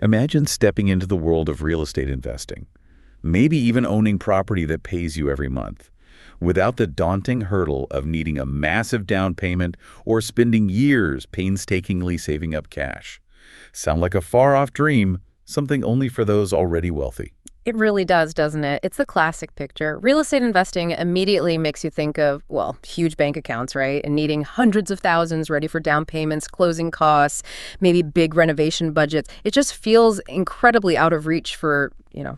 Imagine stepping into the world of real estate investing, maybe even owning property that pays you every month, without the daunting hurdle of needing a massive down payment or spending years painstakingly saving up cash. Sound like a far-off dream, something only for those already wealthy. It really does, doesn't it? It's the classic picture. Real estate investing immediately makes you think of, well, huge bank accounts, right? And needing hundreds of thousands ready for down payments, closing costs, maybe big renovation budgets. It just feels incredibly out of reach for,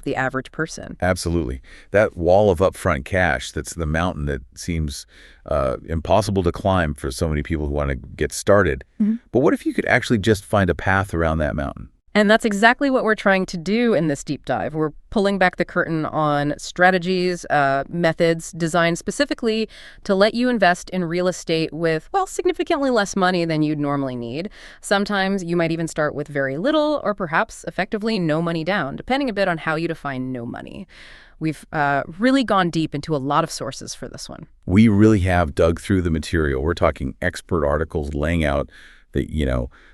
the average person. Absolutely. That wall of upfront cash, that's the mountain that seems impossible to climb for so many people who want to get started. But what if you could actually just find a path around that mountain? And that's exactly what we're trying to do in this deep dive. We're pulling back the curtain on strategies, methods designed specifically to let you invest in real estate with, well, significantly less money than you'd normally need. Sometimes you might even start with very little or perhaps effectively no money down, depending a bit on how you define no money. We've really gone deep into a lot of sources for this one. We really have dug through the material. We're talking expert articles laying out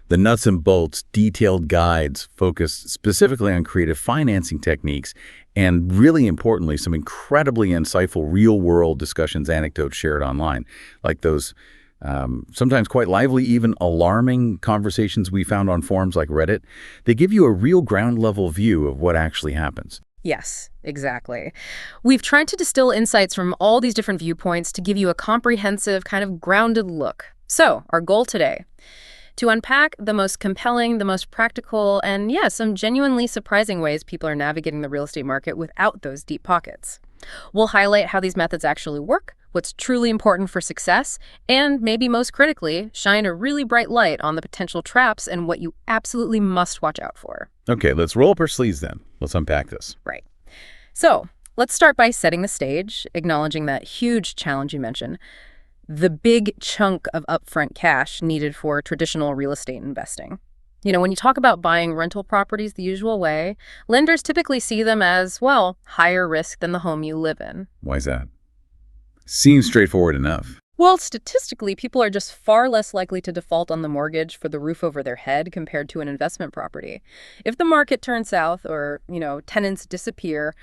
the nuts and bolts, detailed guides focused specifically on creative financing techniques, and really importantly, some incredibly insightful real-world discussions, anecdotes shared online, like those sometimes quite lively, even alarming conversations we found on forums like Reddit. They give you a real ground-level view of what actually happens. Yes, exactly. We've tried to distill insights from all these different viewpoints to give you a comprehensive, kind of grounded look. So, our goal today: to unpack the most compelling, the most practical, and some genuinely surprising ways people are navigating the real estate market without those deep pockets. We'll highlight how these methods actually work, what's truly important for success, and maybe most critically, shine a really bright light on the potential traps and what you absolutely must watch out for. Okay, let's roll up our sleeves then. Let's unpack this. Right. So, let's start by setting the stage, acknowledging that huge challenge you mentioned: the big chunk of upfront cash needed for traditional real estate investing. When you talk about buying rental properties the usual way, lenders typically see them as, well, higher risk than the home you live in. Why is that? Seems straightforward enough. Well, statistically, people are just far less likely to default on the mortgage for the roof over their head compared to an investment property. If the market turns south or, tenants disappear,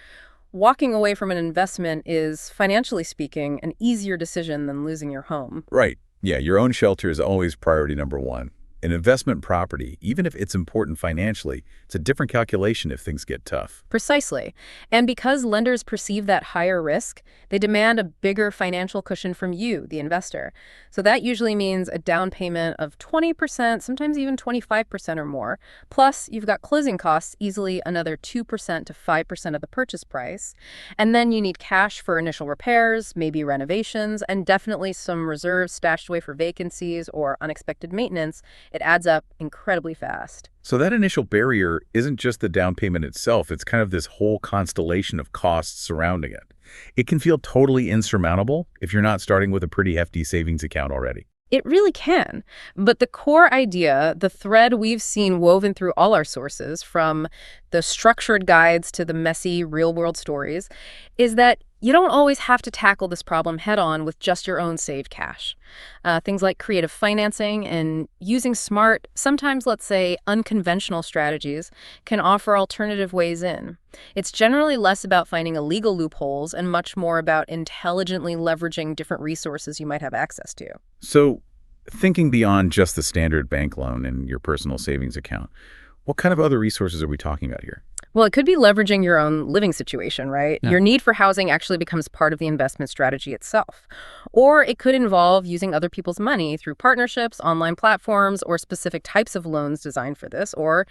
walking away from an investment is, financially speaking, an easier decision than losing your home. Right. Yeah, your own shelter is always priority number one. An investment property, even if it's important financially, it's a different calculation if things get tough. Precisely. And because lenders perceive that higher risk, they demand a bigger financial cushion from you, the investor. So that usually means a down payment of 20%, sometimes even 25% or more. Plus, you've got closing costs, easily another 2% to 5% of the purchase price. And then you need cash for initial repairs, maybe renovations, and definitely some reserves stashed away for vacancies or unexpected maintenance. It adds up incredibly fast. So that initial barrier isn't just the down payment itself. It's kind of this whole constellation of costs surrounding it. It can feel totally insurmountable if you're not starting with a pretty hefty savings account already. It really can. But the core idea, the thread we've seen woven through all our sources, from the structured guides to the messy real-world stories, is that you don't always have to tackle this problem head-on with just your own saved cash. Things like creative financing and using smart, sometimes, let's say, unconventional strategies can offer alternative ways in. It's generally less about finding illegal loopholes and much more about intelligently leveraging different resources you might have access to. So, thinking beyond just the standard bank loan and your personal savings account, what kind of other resources are we talking about here? Well, it could be leveraging your own living situation, right? Yeah. Your need for housing actually becomes part of the investment strategy itself. Or it could involve using other people's money through partnerships, online platforms, or specific types of loans designed for this. Or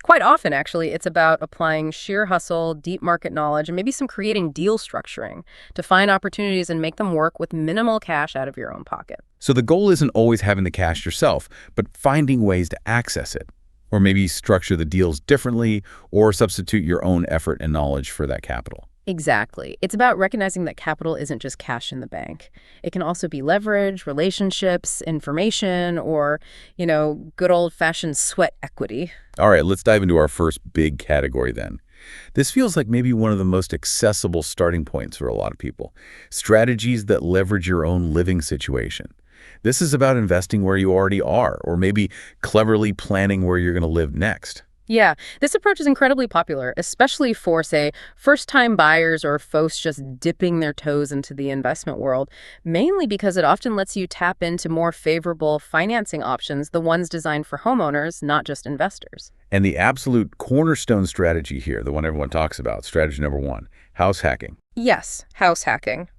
quite often, actually, it's about applying sheer hustle, deep market knowledge, and maybe some creating deal structuring to find opportunities and make them work with minimal cash out of your own pocket. So the goal isn't always having the cash yourself, but finding ways to access it. Or maybe structure the deals differently, or substitute your own effort and knowledge for that capital. Exactly. It's about recognizing that capital isn't just cash in the bank. It can also be leverage, relationships, information, or, good old-fashioned sweat equity. All right, let's dive into our first big category then. This feels like maybe one of the most accessible starting points for a lot of people. Strategies that leverage your own living situation. This is about investing where you already are, or maybe cleverly planning where you're going to live next. Yeah, this approach is incredibly popular, especially for, say, first-time buyers or folks just dipping their toes into the investment world, mainly because it often lets you tap into more favorable financing options, the ones designed for homeowners, not just investors. And the absolute cornerstone strategy here, the one everyone talks about, strategy number one, house hacking. Yes, house hacking.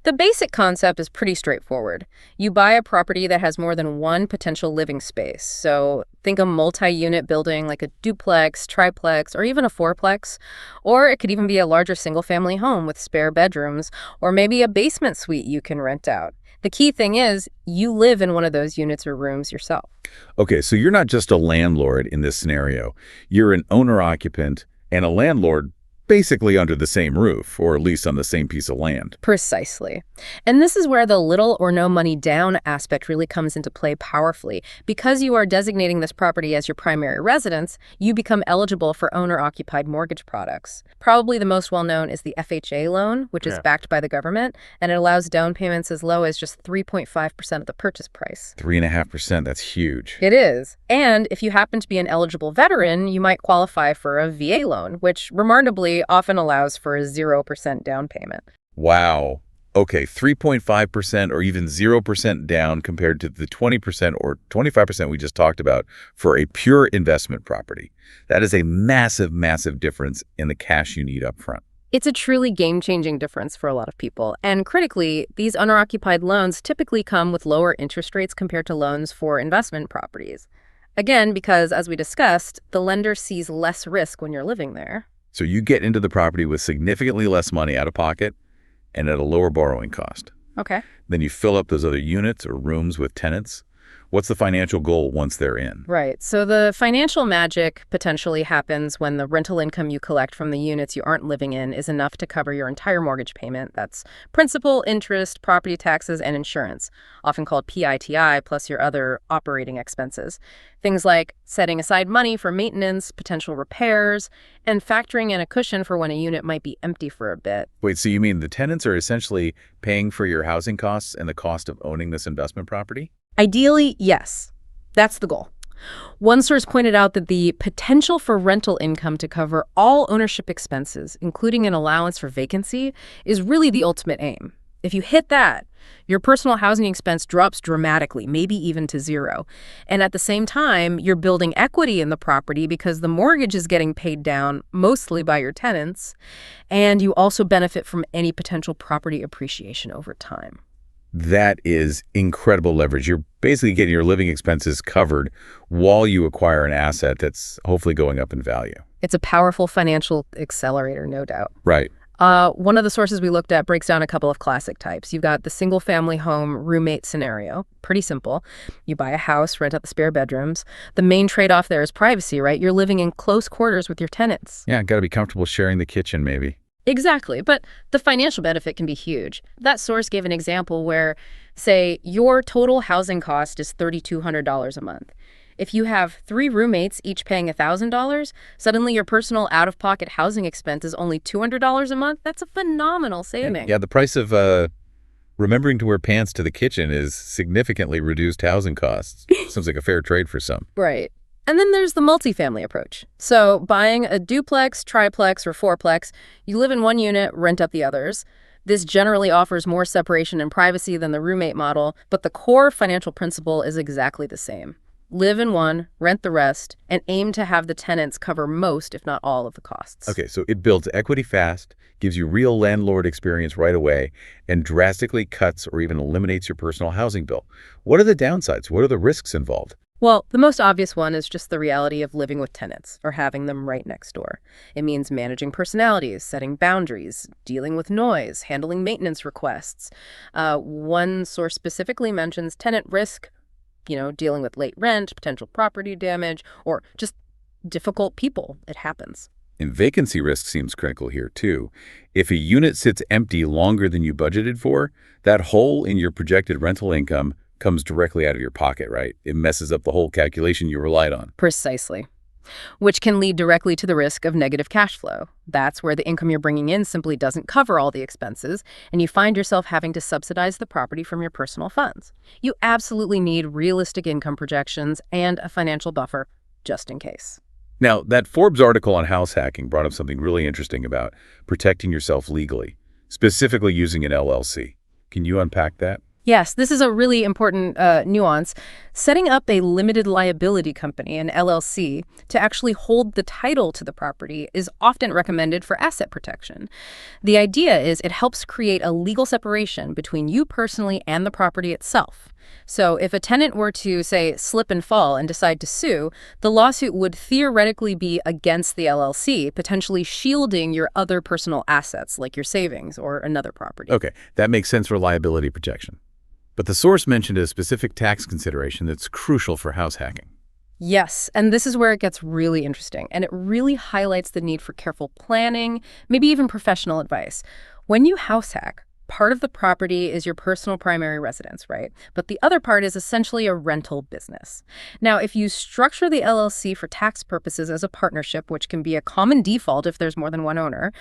The basic concept is pretty straightforward. You buy a property that has more than one potential living space. So think a multi-unit building like a duplex, triplex, or even a fourplex. Or it could even be a larger single-family home with spare bedrooms, or maybe a basement suite you can rent out. The key thing is you live in one of those units or rooms yourself. Okay, so you're not just a landlord in this scenario. You're an owner-occupant and a landlord basically under the same roof, or at least on the same piece of land. Precisely. And this is where the little or no money down aspect really comes into play powerfully. Because you are designating this property as your primary residence, you become eligible for owner-occupied mortgage products. Probably the most well-known is the FHA loan, which is backed by the government, and it allows down payments as low as just 3.5% of the purchase price. 3.5%, that's huge. It is. And if you happen to be an eligible veteran, you might qualify for a VA loan, which remarkably often allows for a 0% down payment. Wow. Okay, 3.5% or even 0% down compared to the 20% or 25% we just talked about for a pure investment property. That is a massive, massive difference in the cash you need up front. It's a truly game-changing difference for a lot of people. And critically, these owner-occupied loans typically come with lower interest rates compared to loans for investment properties. Again, because, as we discussed, the lender sees less risk when you're living there. So you get into the property with significantly less money out of pocket and at a lower borrowing cost. Okay. Then you fill up those other units or rooms with tenants. What's the financial goal once they're in? Right. So the financial magic potentially happens when the rental income you collect from the units you aren't living in is enough to cover your entire mortgage payment. That's principal, interest, property taxes, and insurance, often called PITI, plus your other operating expenses. Things like setting aside money for maintenance, potential repairs, and factoring in a cushion for when a unit might be empty for a bit. Wait, so you mean the tenants are essentially paying for your housing costs and the cost of owning this investment property? Ideally, yes. That's the goal. One source pointed out that the potential for rental income to cover all ownership expenses, including an allowance for vacancy, is really the ultimate aim. If you hit that, your personal housing expense drops dramatically, maybe even to zero. And at the same time, you're building equity in the property because the mortgage is getting paid down mostly by your tenants, and you also benefit from any potential property appreciation over time. That is incredible leverage. You're basically getting your living expenses covered while you acquire an asset that's hopefully going up in value. It's a powerful financial accelerator, no doubt. Right. One of the sources we looked at breaks down a couple of classic types. You've got the single-family home roommate scenario. Pretty simple. You buy a house, rent out the spare bedrooms. The main trade-off there is privacy, right? You're living in close quarters with your tenants. Yeah, got to be comfortable sharing the kitchen, maybe. Exactly, but the financial benefit can be huge. That source gave an example where, say, your total housing cost is $3,200 a month. If you have 3 roommates each paying $1,000, suddenly your personal out-of-pocket housing expense is only $200 a month. That's a phenomenal saving. Yeah, the price of remembering to wear pants to the kitchen is significantly reduced housing costs. Seems like a fair trade for some. Right. And then there's the multifamily approach. So buying a duplex, triplex, or fourplex, you live in one unit, rent out the others. This generally offers more separation and privacy than the roommate model, but the core financial principle is exactly the same. Live in one, rent the rest, and aim to have the tenants cover most, if not all, of the costs. Okay, so it builds equity fast, gives you real landlord experience right away, and drastically cuts or even eliminates your personal housing bill. What are the downsides? What are the risks involved? Well, the most obvious one is just the reality of living with tenants or having them right next door. It means managing personalities, setting boundaries, dealing with noise, handling maintenance requests. One source specifically mentions tenant risk, dealing with late rent, potential property damage, or just difficult people. It happens. And vacancy risk seems critical here, too. If a unit sits empty longer than you budgeted for, that hole in your projected rental income comes directly out of your pocket, right? It messes up the whole calculation you relied on. Precisely. Which can lead directly to the risk of negative cash flow. That's where the income you're bringing in simply doesn't cover all the expenses, and you find yourself having to subsidize the property from your personal funds. You absolutely need realistic income projections and a financial buffer just in case. Now, that Forbes article on house hacking brought up something really interesting about protecting yourself legally, specifically using an LLC. Can you unpack that? Yes, this is a really important nuance. Setting up a limited liability company, an LLC, to actually hold the title to the property is often recommended for asset protection. The idea is it helps create a legal separation between you personally and the property itself. So if a tenant were to, say, slip and fall and decide to sue, the lawsuit would theoretically be against the LLC, potentially shielding your other personal assets like your savings or another property. Okay, that makes sense for liability protection. But the source mentioned a specific tax consideration that's crucial for house hacking. Yes, and this is where it gets really interesting, and it really highlights the need for careful planning, maybe even professional advice. When you house hack, part of the property is your personal primary residence, right? But the other part is essentially a rental business. Now, if you structure the LLC for tax purposes as a partnership, which can be a common default if there's more than one owner,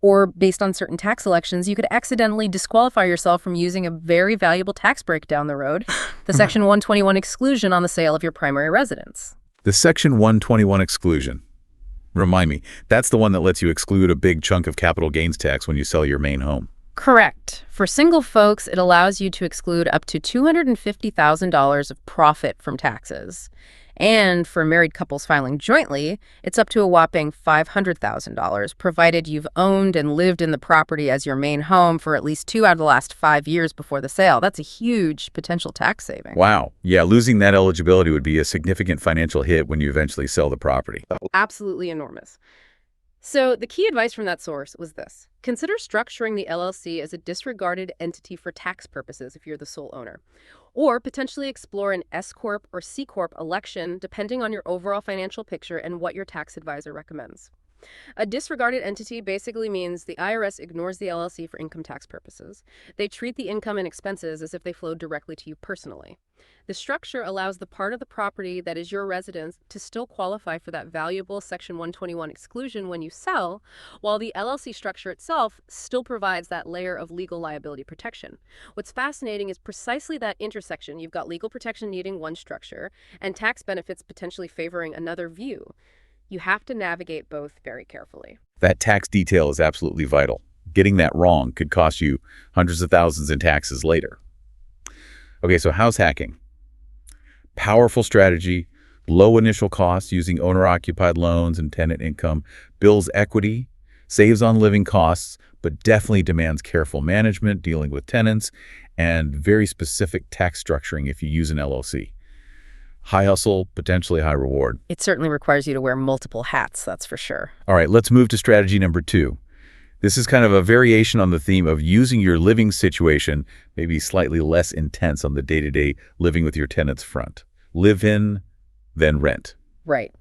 or based on certain tax elections, you could accidentally disqualify yourself from using a very valuable tax break down the road, the Section 121 exclusion on the sale of your primary residence. The Section 121 exclusion. Remind me, that's the one that lets you exclude a big chunk of capital gains tax when you sell your main home. Correct. For single folks, it allows you to exclude up to $250,000 of profit from taxes. And for married couples filing jointly, it's up to a whopping $500,000, provided you've owned and lived in the property as your main home for at least 2 out of the last 5 years before the sale. That's a huge potential tax saving. Wow. Yeah, losing that eligibility would be a significant financial hit when you eventually sell the property. Absolutely enormous. So the key advice from that source was this. Consider structuring the LLC as a disregarded entity for tax purposes if you're the sole owner. Or potentially explore an S-Corp or C-Corp election depending on your overall financial picture and what your tax advisor recommends. A disregarded entity basically means the IRS ignores the LLC for income tax purposes. They treat the income and expenses as if they flowed directly to you personally. The structure allows the part of the property that is your residence to still qualify for that valuable Section 121 exclusion when you sell, while the LLC structure itself still provides that layer of legal liability protection. What's fascinating is precisely that intersection. You've got legal protection needing one structure and tax benefits potentially favoring another view. You have to navigate both very carefully. That tax detail is absolutely vital. Getting that wrong could cost you hundreds of thousands in taxes later. Okay, so house hacking. Powerful strategy, low initial costs using owner-occupied loans and tenant income, builds equity, saves on living costs, but definitely demands careful management, dealing with tenants, and very specific tax structuring if you use an LLC. High hustle, potentially high reward. It certainly requires you to wear multiple hats, that's for sure. All right, let's move to strategy number 2. This is kind of a variation on the theme of using your living situation, maybe slightly less intense on the day-to-day living with your tenants front. Live in, then rent. Right.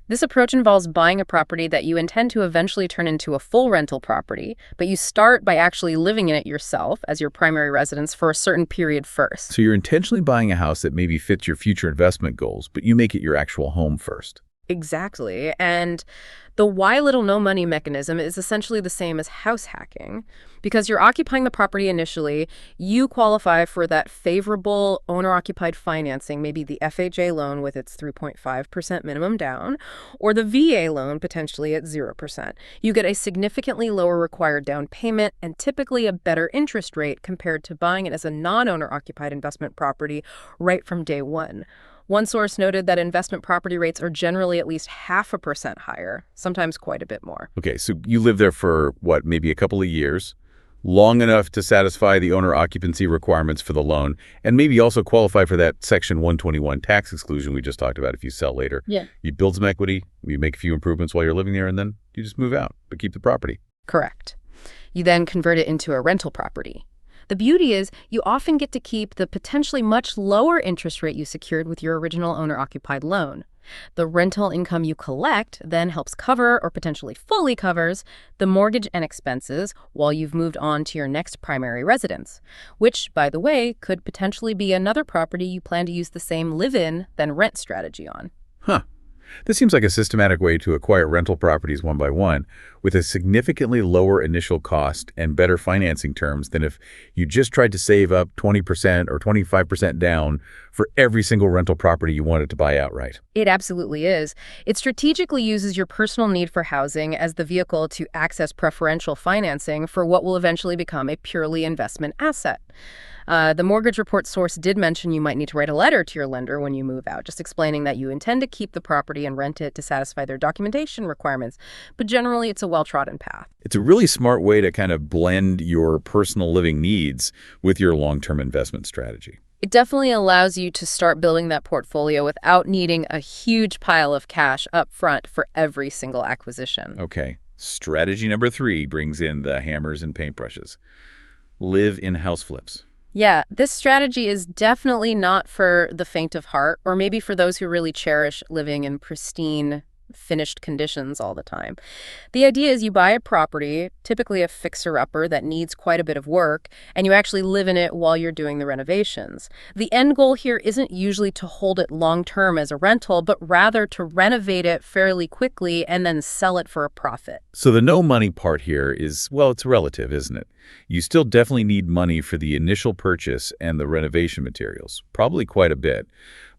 This approach involves buying a property that you intend to eventually turn into a full rental property, but you start by actually living in it yourself as your primary residence for a certain period first. So you're intentionally buying a house that maybe fits your future investment goals, but you make it your actual home first. Exactly. And the why little no money mechanism is essentially the same as house hacking. Because you're occupying the property initially, you qualify for that favorable owner-occupied financing, maybe the FHA loan with its 3.5% minimum down, or the VA loan potentially at 0%. You get a significantly lower required down payment and typically a better interest rate compared to buying it as a non-owner-occupied investment property right from day one. One source noted that investment property rates are generally at least 0.5% higher, sometimes quite a bit more. Okay, so you live there for, what, maybe a couple of years, long enough to satisfy the owner occupancy requirements for the loan, and maybe also qualify for that Section 121 tax exclusion we just talked about if you sell later. Yeah. You build some equity, you make a few improvements while you're living there, and then you just move out, but keep the property. Correct. You then convert it into a rental property. The beauty is you often get to keep the potentially much lower interest rate you secured with your original owner-occupied loan. The rental income you collect then helps cover, or potentially fully covers, the mortgage and expenses while you've moved on to your next primary residence, which, by the way, could potentially be another property you plan to use the same live-in then rent strategy on. Huh. This seems like a systematic way to acquire rental properties one by one, with a significantly lower initial cost and better financing terms than if you just tried to save up 20% or 25% down for every single rental property you wanted to buy outright. It absolutely is. It strategically uses your personal need for housing as the vehicle to access preferential financing for what will eventually become a purely investment asset. The mortgage report source did mention you might need to write a letter to your lender when you move out, just explaining that you intend to keep the property and rent it to satisfy their documentation requirements. But generally, it's a well-trodden path. It's a really smart way to kind of blend your personal living needs with your long-term investment strategy. It definitely allows you to start building that portfolio without needing a huge pile of cash up front for every single acquisition. Okay, strategy number 3 brings in the hammers and paintbrushes. Live in house flips. Yeah, this strategy is definitely not for the faint of heart, or maybe for those who really cherish living in pristine, finished conditions all the time. The idea is you buy a property, typically a fixer-upper that needs quite a bit of work, and you actually live in it while you're doing the renovations. The end goal here isn't usually to hold it long-term as a rental, but rather to renovate it fairly quickly and then sell it for a profit. So the no money part here is, well, it's relative, isn't it? You still definitely need money for the initial purchase and the renovation materials, probably quite a bit.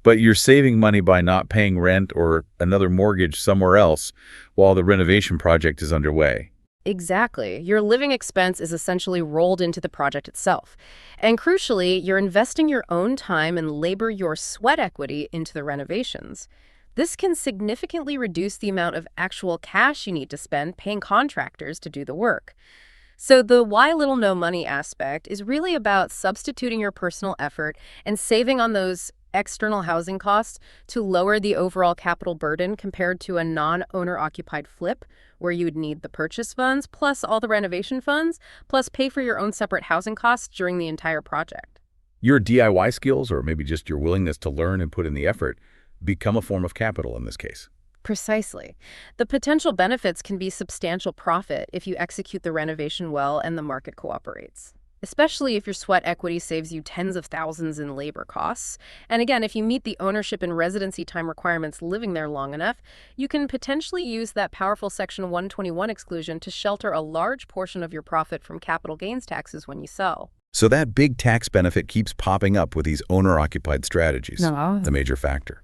But you're saving money by not paying rent or another mortgage somewhere else while the renovation project is underway. Exactly. Your living expense is essentially rolled into the project itself. And crucially, you're investing your own time and labor, your sweat equity, into the renovations. This can significantly reduce the amount of actual cash you need to spend paying contractors to do the work. So the why little no money aspect is really about substituting your personal effort and saving on those external housing costs to lower the overall capital burden compared to a non-owner occupied flip where you would need the purchase funds plus all the renovation funds plus pay for your own separate housing costs during the entire project. Your DIY skills, or maybe just your willingness to learn and put in the effort, become a form of capital in this case. Precisely. The potential benefits can be substantial profit if you execute the renovation well and the market cooperates, especially if your sweat equity saves you tens of thousands in labor costs. And again, if you meet the ownership and residency time requirements living there long enough, you can potentially use that powerful Section 121 exclusion to shelter a large portion of your profit from capital gains taxes when you sell. So that big tax benefit keeps popping up with these owner-occupied strategies, the major factor.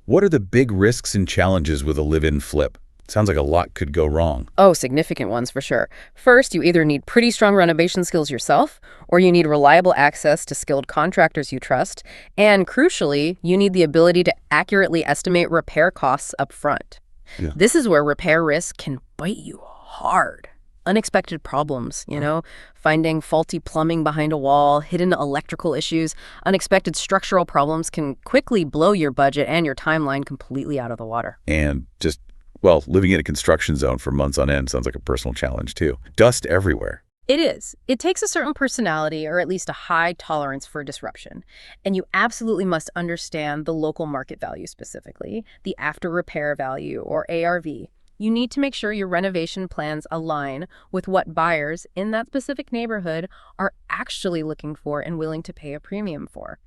What are the big risks and challenges with a live-in flip? Sounds like a lot could go wrong. Oh, significant ones for sure. First, you either need pretty strong renovation skills yourself, or you need reliable access to skilled contractors you trust, and crucially, you need the ability to accurately estimate repair costs up front. Yeah. This is where repair risk can bite you hard. Unexpected problems, finding faulty plumbing behind a wall, hidden electrical issues, unexpected structural problems can quickly blow your budget and your timeline completely out of the water. And just, well, living in a construction zone for months on end sounds like a personal challenge too. Dust everywhere. It is. It takes a certain personality, or at least a high tolerance for disruption. And you absolutely must understand the local market value specifically, the after repair value, or ARV. You need to make sure your renovation plans align with what buyers in that specific neighborhood are actually looking for and willing to pay a premium for.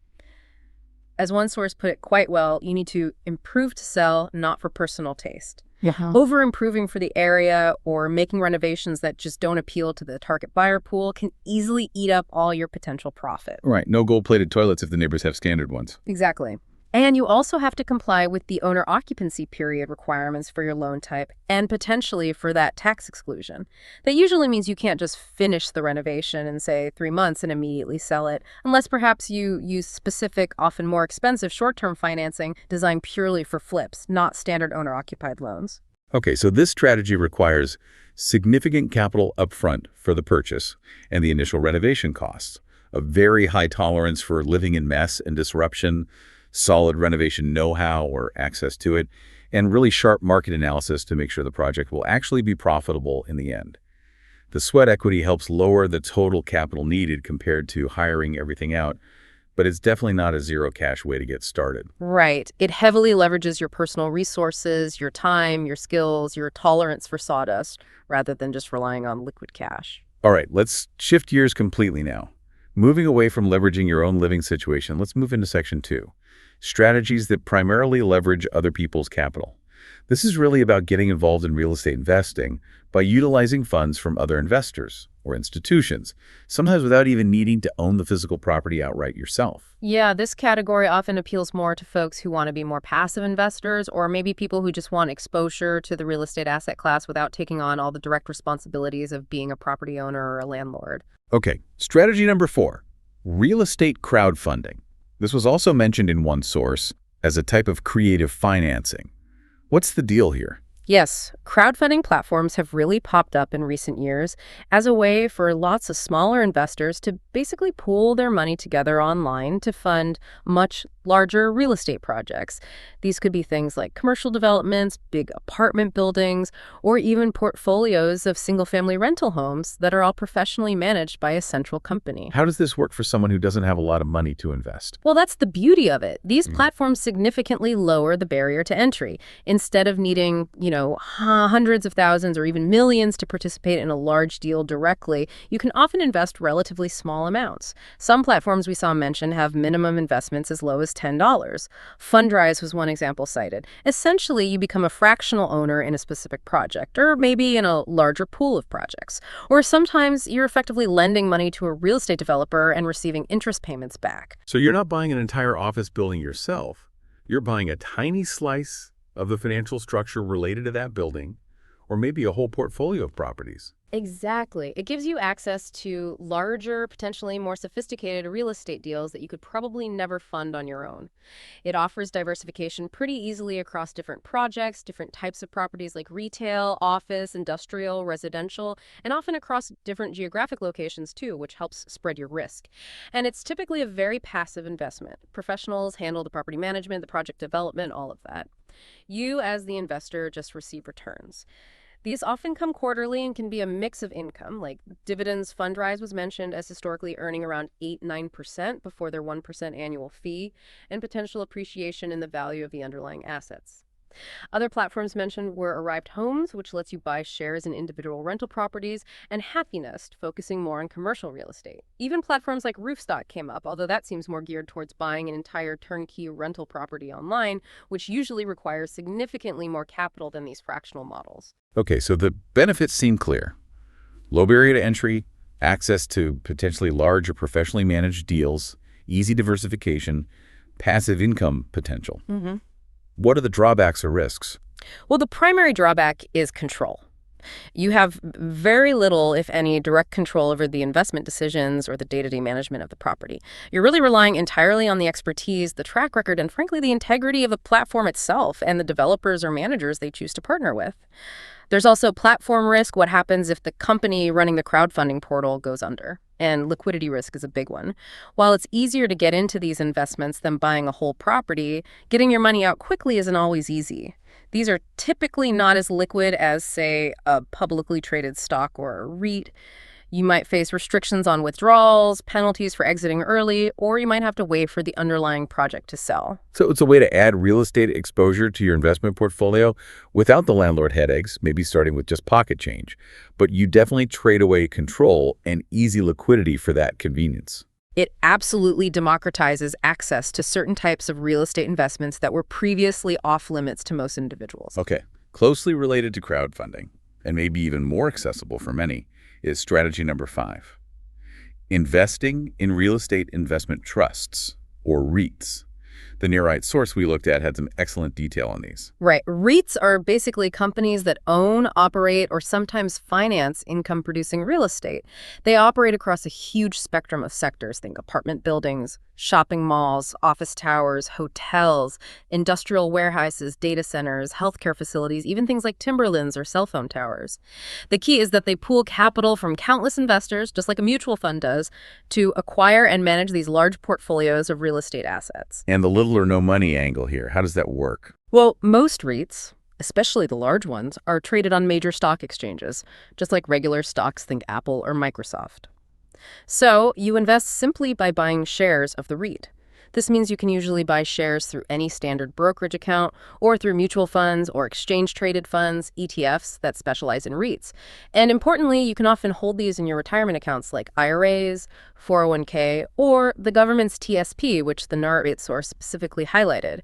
As one source put it quite well, you need to improve to sell, not for personal taste. Over-improving for the area or making renovations that just don't appeal to the target buyer pool can easily eat up all your potential profit. Right. No gold-plated toilets if the neighbors have standard ones. Exactly. And you also have to comply with the owner occupancy period requirements for your loan type and potentially for that tax exclusion. That usually means you can't just finish the renovation in, say, 3 months and immediately sell it, unless perhaps you use specific, often more expensive short-term financing designed purely for flips, not standard owner-occupied loans. Okay, so this strategy requires significant capital upfront for the purchase and the initial renovation costs, a very high tolerance for living in mess and disruption, solid renovation know-how or access to it, and really sharp market analysis to make sure the project will actually be profitable in the end. The sweat equity helps lower the total capital needed compared to hiring everything out, but it's definitely not a zero cash way to get started. Right. It heavily leverages your personal resources, your time, your skills, your tolerance for sawdust, rather than just relying on liquid cash. All right, let's shift gears completely now. Moving away from leveraging your own living situation, let's move into Section 2. Strategies that primarily leverage other people's capital. This is really about getting involved in real estate investing by utilizing funds from other investors or institutions, sometimes without even needing to own the physical property outright yourself. Yeah, this category often appeals more to folks who want to be more passive investors or maybe people who just want exposure to the real estate asset class without taking on all the direct responsibilities of being a property owner or a landlord. Okay, strategy number 4, real estate crowdfunding. This was also mentioned in one source as a type of creative financing. What's the deal here? Yes, crowdfunding platforms have really popped up in recent years as a way for lots of smaller investors to basically pool their money together online to fund much larger real estate projects. These could be things like commercial developments, big apartment buildings, or even portfolios of single-family rental homes that are all professionally managed by a central company. How does this work for someone who doesn't have a lot of money to invest? Well, that's the beauty of it. These platforms significantly lower the barrier to entry. Instead of needing, hundreds of thousands or even millions to participate in a large deal directly, you can often invest relatively small amounts. Some platforms we saw mentioned have minimum investments as low as $10. Fundrise was one example cited. Essentially, you become a fractional owner in a specific project, or maybe in a larger pool of projects. Or sometimes you're effectively lending money to a real estate developer and receiving interest payments back. So you're not buying an entire office building yourself. You're buying a tiny slice of the financial structure related to that building, or maybe a whole portfolio of properties. Exactly. It gives you access to larger, potentially more sophisticated real estate deals that you could probably never fund on your own. It offers diversification pretty easily across different projects, different types of properties like retail, office, industrial, residential, and often across different geographic locations too, which helps spread your risk. And it's typically a very passive investment. Professionals handle the property management, the project development, all of that. You, as the investor, just receive returns. These often come quarterly and can be a mix of income, like dividends. Fundrise was mentioned as historically earning around 8–9% before their 1% annual fee, and potential appreciation in the value of the underlying assets. Other platforms mentioned were Arrived Homes, which lets you buy shares in individual rental properties, and Happy Nest, focusing more on commercial real estate. Even platforms like Roofstock came up, although that seems more geared towards buying an entire turnkey rental property online, which usually requires significantly more capital than these fractional models. Okay, so the benefits seem clear. Low barrier to entry, access to potentially large or professionally managed deals, easy diversification, passive income potential. What are the drawbacks or risks? Well, the primary drawback is control. You have very little, if any, direct control over the investment decisions or the day-to-day management of the property. You're really relying entirely on the expertise, the track record, and frankly, the integrity of the platform itself and the developers or managers they choose to partner with. There's also platform risk. What happens if the company running the crowdfunding portal goes under? And liquidity risk is a big one. While it's easier to get into these investments than buying a whole property, getting your money out quickly isn't always easy. These are typically not as liquid as, say, a publicly traded stock or a REIT. You might face restrictions on withdrawals, penalties for exiting early, or you might have to wait for the underlying project to sell. So it's a way to add real estate exposure to your investment portfolio without the landlord headaches, maybe starting with just pocket change. But you definitely trade away control and easy liquidity for that convenience. It absolutely democratizes access to certain types of real estate investments that were previously off limits to most individuals. Okay, closely related to crowdfunding, and maybe even more accessible for many, is strategy number 5. Investing in real estate investment trusts, or REITs. The Near Right source we looked at had some excellent detail on these. Right. REITs are basically companies that own, operate, or sometimes finance income-producing real estate. They operate across a huge spectrum of sectors. Think apartment buildings, shopping malls, office towers, hotels, industrial warehouses, data centers, healthcare facilities, even things like timberlands or cell phone towers. The key is that they pool capital from countless investors, just like a mutual fund does, to acquire and manage these large portfolios of real estate assets. And the little or no money angle here, how does that work? Well, most REITs, especially the large ones, are traded on major stock exchanges, just like regular stocks, think Apple or Microsoft. So you invest simply by buying shares of the REIT. This means you can usually buy shares through any standard brokerage account or through mutual funds or exchange-traded funds, ETFs, that specialize in REITs. And importantly, you can often hold these in your retirement accounts like IRAs, 401k, or the government's TSP, which the NAR source specifically highlighted.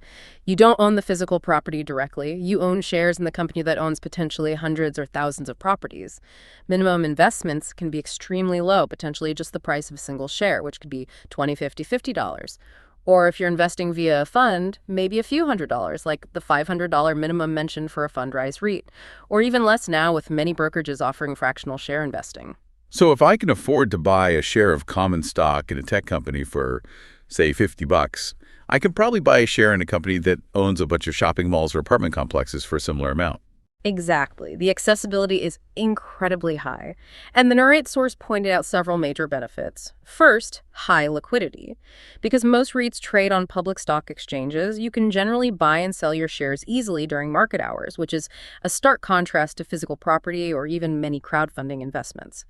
You don't own the physical property directly. You own shares in the company that owns potentially hundreds or thousands of properties. Minimum investments can be extremely low, potentially just the price of a single share, which could be $20, $50, $50. Or if you're investing via a fund, maybe a few $100s, like the $500 minimum mentioned for a Fundrise REIT, or even less now with many brokerages offering fractional share investing. So if I can afford to buy a share of common stock in a tech company for, say, $50, I could probably buy a share in a company that owns a bunch of shopping malls or apartment complexes for a similar amount. Exactly. The accessibility is incredibly high. And the Narrate source pointed out several major benefits. First, high liquidity. Because most REITs trade on public stock exchanges, you can generally buy and sell your shares easily during market hours, which is a stark contrast to physical property or even many crowdfunding investments.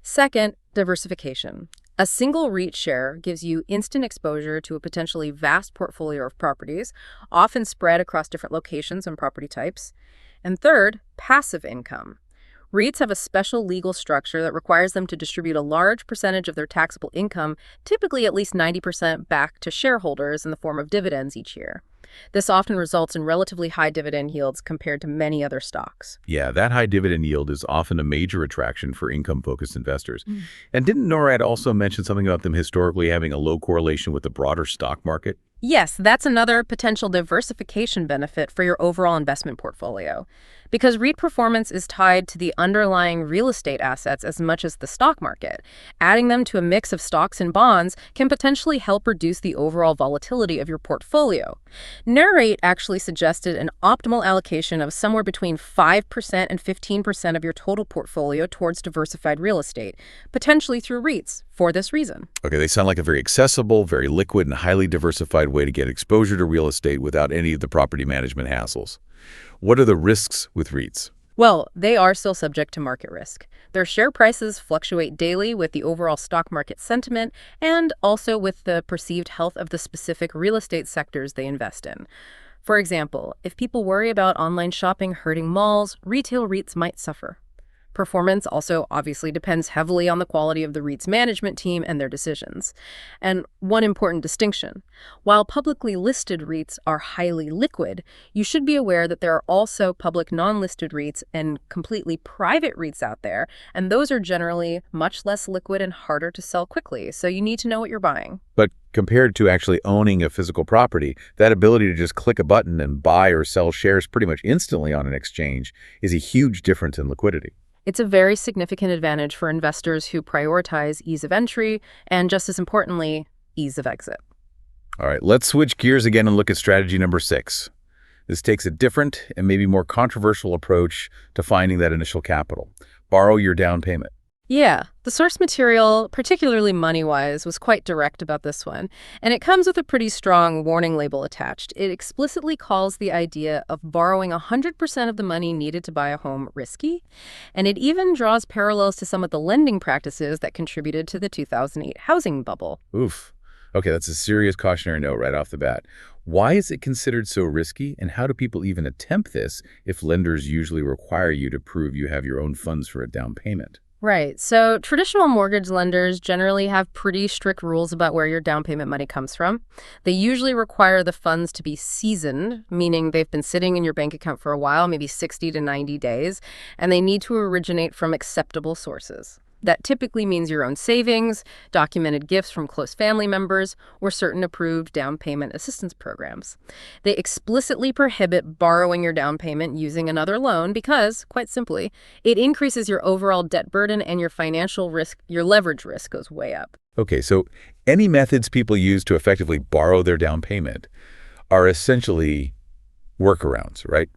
Second, diversification. A single REIT share gives you instant exposure to a potentially vast portfolio of properties, often spread across different locations and property types. And third, passive income. REITs have a special legal structure that requires them to distribute a large percentage of their taxable income, typically at least 90% back to shareholders in the form of dividends each year. This often results in relatively high dividend yields compared to many other stocks. Yeah, that high dividend yield is often a major attraction for income-focused investors. Mm. And didn't NORAD also mention something about them historically having a low correlation with the broader stock market? Yes, that's another potential diversification benefit for your overall investment portfolio. Because REIT performance is tied to the underlying real estate assets as much as the stock market, adding them to a mix of stocks and bonds can potentially help reduce the overall volatility of your portfolio. Narrate actually suggested an optimal allocation of somewhere between 5% and 15% of your total portfolio towards diversified real estate, potentially through REITs, for this reason. Okay, they sound like a very accessible, very liquid, and highly diversified way to get exposure to real estate without any of the property management hassles. What are the risks with REITs? Well, they are still subject to market risk. Their share prices fluctuate daily with the overall stock market sentiment and also with the perceived health of the specific real estate sectors they invest in. For example, if people worry about online shopping hurting malls, retail REITs might suffer. Performance also obviously depends heavily on the quality of the REIT's management team and their decisions. And one important distinction, while publicly listed REITs are highly liquid, you should be aware that there are also public non-listed REITs and completely private REITs out there, and those are generally much less liquid and harder to sell quickly, so you need to know what you're buying. But compared to actually owning a physical property, that ability to just click a button and buy or sell shares pretty much instantly on an exchange is a huge difference in liquidity. It's a very significant advantage for investors who prioritize ease of entry and, just as importantly, ease of exit. All right, let's switch gears again and look at strategy number 6. This takes a different and maybe more controversial approach to finding that initial capital. Borrow your down payment. Yeah, the source material, particularly money-wise, was quite direct about this one, and it comes with a pretty strong warning label attached. It explicitly calls the idea of borrowing 100% of the money needed to buy a home risky, and it even draws parallels to some of the lending practices that contributed to the 2008 housing bubble. Oof. Okay, that's a serious cautionary note right off the bat. Why is it considered so risky, and how do people even attempt this if lenders usually require you to prove you have your own funds for a down payment? Right. So traditional mortgage lenders generally have pretty strict rules about where your down payment money comes from. They usually require the funds to be seasoned, meaning they've been sitting in your bank account for a while, maybe 60 to 90 days, and they need to originate from acceptable sources. That typically means your own savings, documented gifts from close family members, or certain approved down payment assistance programs. They explicitly prohibit borrowing your down payment using another loan because, quite simply, it increases your overall debt burden and your financial risk, your leverage risk goes way up. Okay, so any methods people use to effectively borrow their down payment are essentially workarounds, right?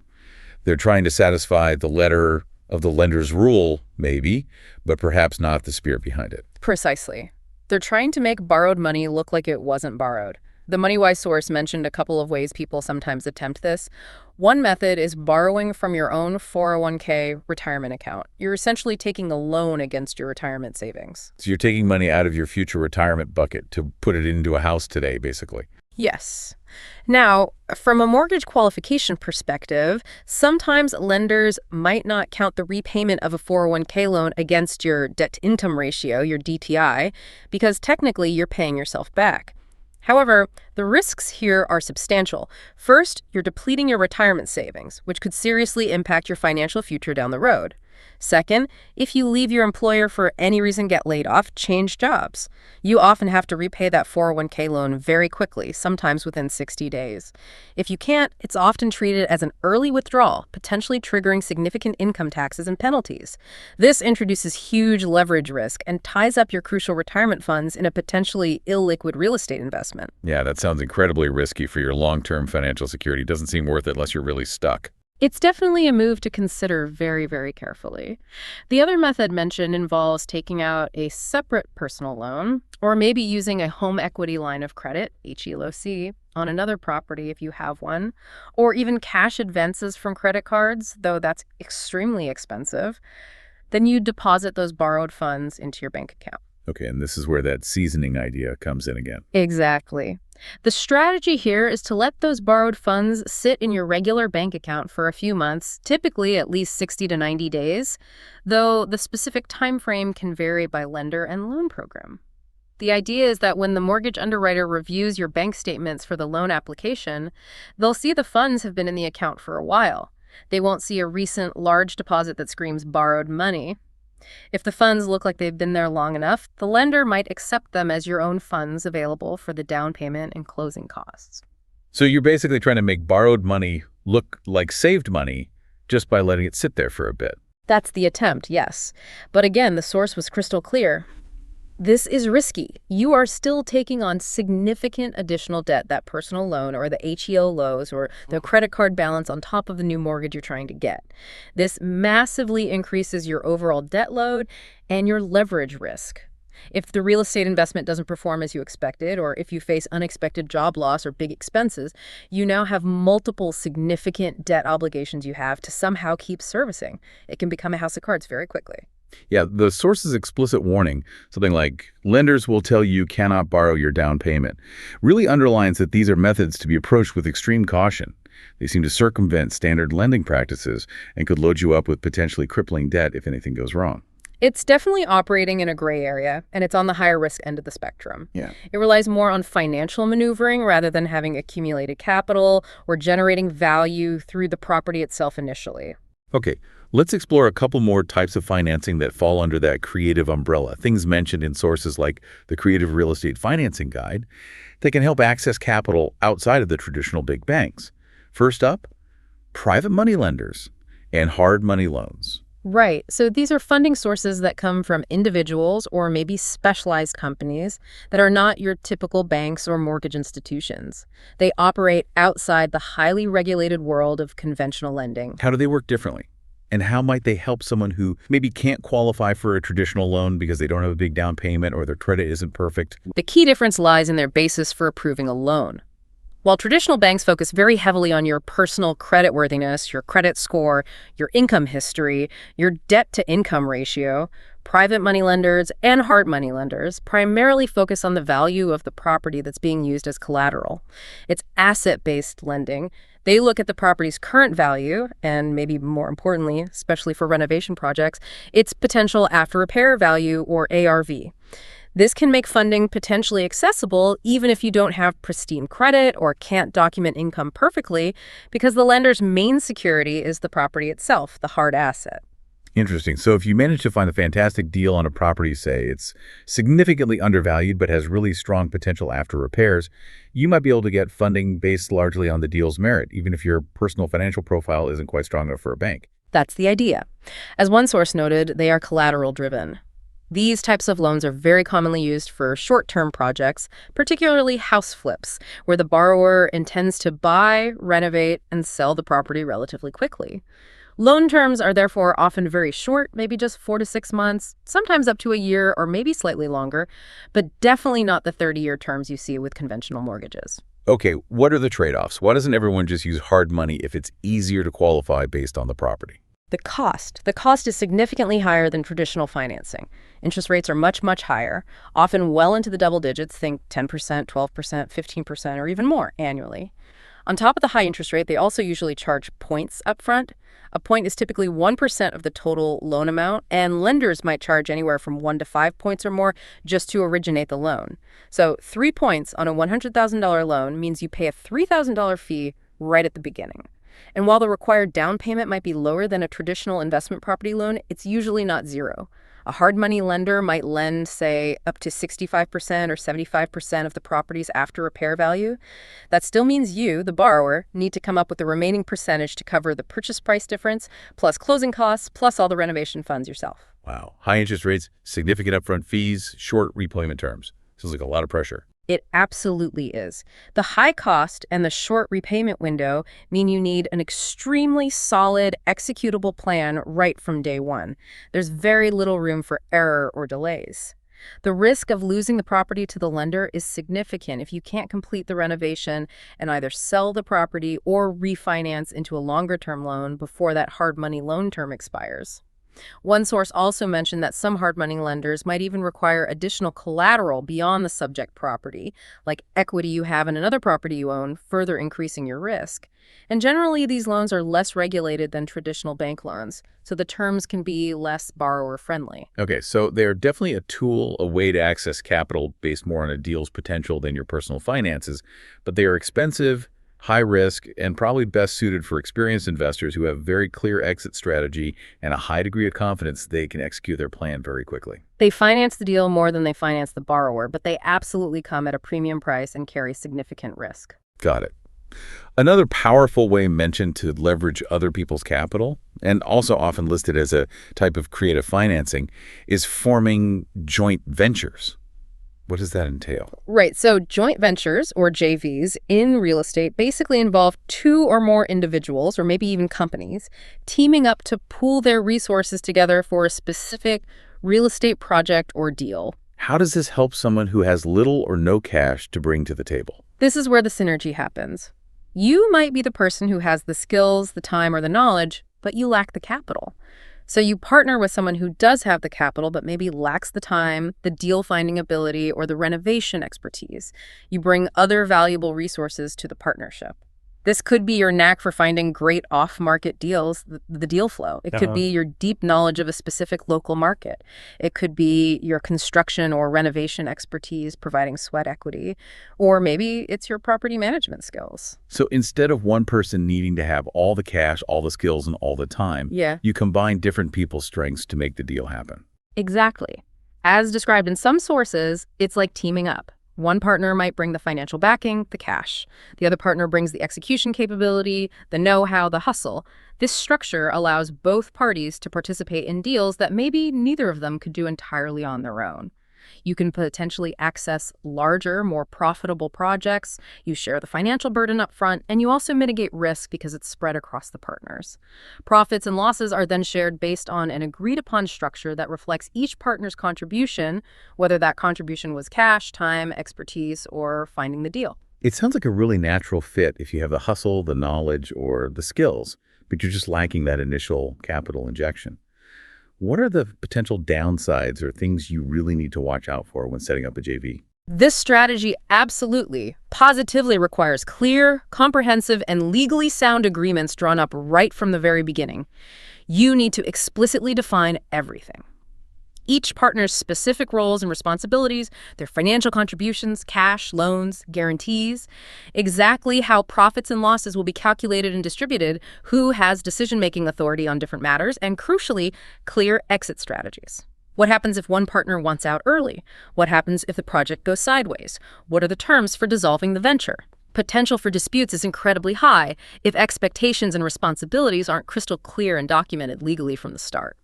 They're trying to satisfy the letter of the lender's rule, maybe, but perhaps not the spirit behind it. Precisely. They're trying to make borrowed money look like it wasn't borrowed. The MoneyWise source mentioned a couple of ways people sometimes attempt this. One method is borrowing from your own 401k retirement account. You're essentially taking a loan against your retirement savings. So you're taking money out of your future retirement bucket to put it into a house today, basically. Yes. Now, from a mortgage qualification perspective, sometimes lenders might not count the repayment of a 401k loan against your debt-to-income ratio, your DTI, because technically you're paying yourself back. However, the risks here are substantial. First, you're depleting your retirement savings, which could seriously impact your financial future down the road. Second, if you leave your employer for any reason, get laid off, change jobs, you often have to repay that 401k loan very quickly, sometimes within 60 days. If you can't, it's often treated as an early withdrawal, potentially triggering significant income taxes and penalties. This introduces huge leverage risk and ties up your crucial retirement funds in a potentially illiquid real estate investment. Yeah, that sounds incredibly risky for your long-term financial security. Doesn't seem worth it unless you're really stuck. It's definitely a move to consider very, very carefully. The other method mentioned involves taking out a separate personal loan, or maybe using a home equity line of credit, HELOC, on another property if you have one, or even cash advances from credit cards, though that's extremely expensive. Then you deposit those borrowed funds into your bank account. Okay, and this is where that seasoning idea comes in again. Exactly. The strategy here is to let those borrowed funds sit in your regular bank account for a few months, typically at least 60 to 90 days, though the specific time frame can vary by lender and loan program. The idea is that when the mortgage underwriter reviews your bank statements for the loan application, they'll see the funds have been in the account for a while. They won't see a recent large deposit that screams borrowed money. If the funds look like they've been there long enough, the lender might accept them as your own funds available for the down payment and closing costs. So you're basically trying to make borrowed money look like saved money just by letting it sit there for a bit. That's the attempt, yes. But again, the source was crystal clear. This is risky. You are still taking on significant additional debt, that personal loan or the HEO loans or the credit card balance on top of the new mortgage you're trying to get. This massively increases your overall debt load and your leverage risk. If the real estate investment doesn't perform as you expected, or if you face unexpected job loss or big expenses, you now have multiple significant debt obligations you have to somehow keep servicing. It can become a house of cards very quickly. Yeah, the source's explicit warning, something like, lenders will tell you cannot borrow your down payment, really underlines that these are methods to be approached with extreme caution. They seem to circumvent standard lending practices and could load you up with potentially crippling debt if anything goes wrong. It's definitely operating in a gray area, and it's on the higher risk end of the spectrum. Yeah. It relies more on financial maneuvering rather than having accumulated capital or generating value through the property itself initially. Okay, let's explore a couple more types of financing that fall under that creative umbrella, things mentioned in sources like the Creative Real Estate Financing Guide that can help access capital outside of the traditional big banks. First up, private money lenders and hard money loans. Right. So these are funding sources that come from individuals or maybe specialized companies that are not your typical banks or mortgage institutions. They operate outside the highly regulated world of conventional lending. How do they work differently? And how might they help someone who maybe can't qualify for a traditional loan because they don't have a big down payment or their credit isn't perfect? The key difference lies in their basis for approving a loan. While traditional banks focus very heavily on your personal creditworthiness, your credit score, your income history, your debt-to-income ratio, private money lenders and hard money lenders primarily focus on the value of the property that's being used as collateral. It's asset-based lending. They look at the property's current value and, maybe more importantly, especially for renovation projects, its potential after-repair value, or ARV. This can make funding potentially accessible even if you don't have pristine credit or can't document income perfectly, because the lender's main security is the property itself, the hard asset. Interesting. So if you manage to find a fantastic deal on a property, say it's significantly undervalued but has really strong potential after repairs, you might be able to get funding based largely on the deal's merit, even if your personal financial profile isn't quite strong enough for a bank. That's the idea. As one source noted, they are collateral-driven. These types of loans are very commonly used for short-term projects, particularly house flips, where the borrower intends to buy, renovate, and sell the property relatively quickly. Loan terms are therefore often very short, maybe just 4 to 6 months, sometimes up to a year or maybe slightly longer, but definitely not the 30-year terms you see with conventional mortgages. Okay, what are the trade-offs? Why doesn't everyone just use hard money if it's easier to qualify based on the property? The cost is significantly higher than traditional financing. Interest rates are much, much higher, often well into the double digits, think 10%, 12%, 15%, or even more annually. On top of the high interest rate, they also usually charge points upfront. A point is typically 1% of the total loan amount, and lenders might charge anywhere from 1 to 5 points or more just to originate the loan. So 3 points on a $100,000 loan means you pay a $3,000 fee right at the beginning. And while the required down payment might be lower than a traditional investment property loan, it's usually not zero. A hard money lender might lend, say, up to 65% or 75% of the property's after repair value. That still means you, the borrower, need to come up with the remaining percentage to cover the purchase price difference, plus closing costs, plus all the renovation funds yourself. Wow. High interest rates, significant upfront fees, short repayment terms. Sounds like a lot of pressure. It absolutely is. The high cost and the short repayment window mean you need an extremely solid, executable plan right from day one. There's very little room for error or delays. The risk of losing the property to the lender is significant if you can't complete the renovation and either sell the property or refinance into a longer-term loan before that hard money loan term expires. One source also mentioned that some hard money lenders might even require additional collateral beyond the subject property, like equity you have in another property you own, further increasing your risk. And generally, these loans are less regulated than traditional bank loans, so the terms can be less borrower-friendly. Okay, so they're definitely a tool, a way to access capital based more on a deal's potential than your personal finances, but they are expensive, high risk, and probably best suited for experienced investors who have very clear exit strategy and a high degree of confidence they can execute their plan very quickly. They finance the deal more than they finance the borrower, but they absolutely come at a premium price and carry significant risk. Got it. Another powerful way mentioned to leverage other people's capital, and also often listed as a type of creative financing, is forming joint ventures. What does that entail? Right. So joint ventures, or JVs, in real estate basically involve two or more individuals, or maybe even companies, teaming up to pool their resources together for a specific real estate project or deal. How does this help someone who has little or no cash to bring to the table? This is where the synergy happens. You might be the person who has the skills, the time, or the knowledge, but you lack the capital. So you partner with someone who does have the capital but maybe lacks the time, the deal-finding ability, or the renovation expertise. You bring other valuable resources to the partnership. This could be your knack for finding great off-market deals, the deal flow. It could be your deep knowledge of a specific local market. It could be your construction or renovation expertise providing sweat equity. Or maybe it's your property management skills. So instead of one person needing to have all the cash, all the skills, and all the time, you combine different people's strengths to make the deal happen. Exactly. As described in some sources, it's like teaming up. One partner might bring the financial backing, the cash. The other partner brings the execution capability, the know-how, the hustle. This structure allows both parties to participate in deals that maybe neither of them could do entirely on their own. You can potentially access larger, more profitable projects. You share the financial burden up front, and you also mitigate risk because it's spread across the partners. Profits and losses are then shared based on an agreed-upon structure that reflects each partner's contribution, whether that contribution was cash, time, expertise, or finding the deal. It sounds like a really natural fit if you have the hustle, the knowledge, or the skills, but you're just lacking that initial capital injection. What are the potential downsides or things you really need to watch out for when setting up a JV? This strategy absolutely, positively requires clear, comprehensive, and legally sound agreements drawn up right from the very beginning. You need to explicitly define everything. Each partner's specific roles and responsibilities, their financial contributions, cash, loans, guarantees, exactly how profits and losses will be calculated and distributed, who has decision-making authority on different matters, and crucially, clear exit strategies. What happens if one partner wants out early? What happens if the project goes sideways? What are the terms for dissolving the venture? Potential for disputes is incredibly high if expectations and responsibilities aren't crystal clear and documented legally from the start.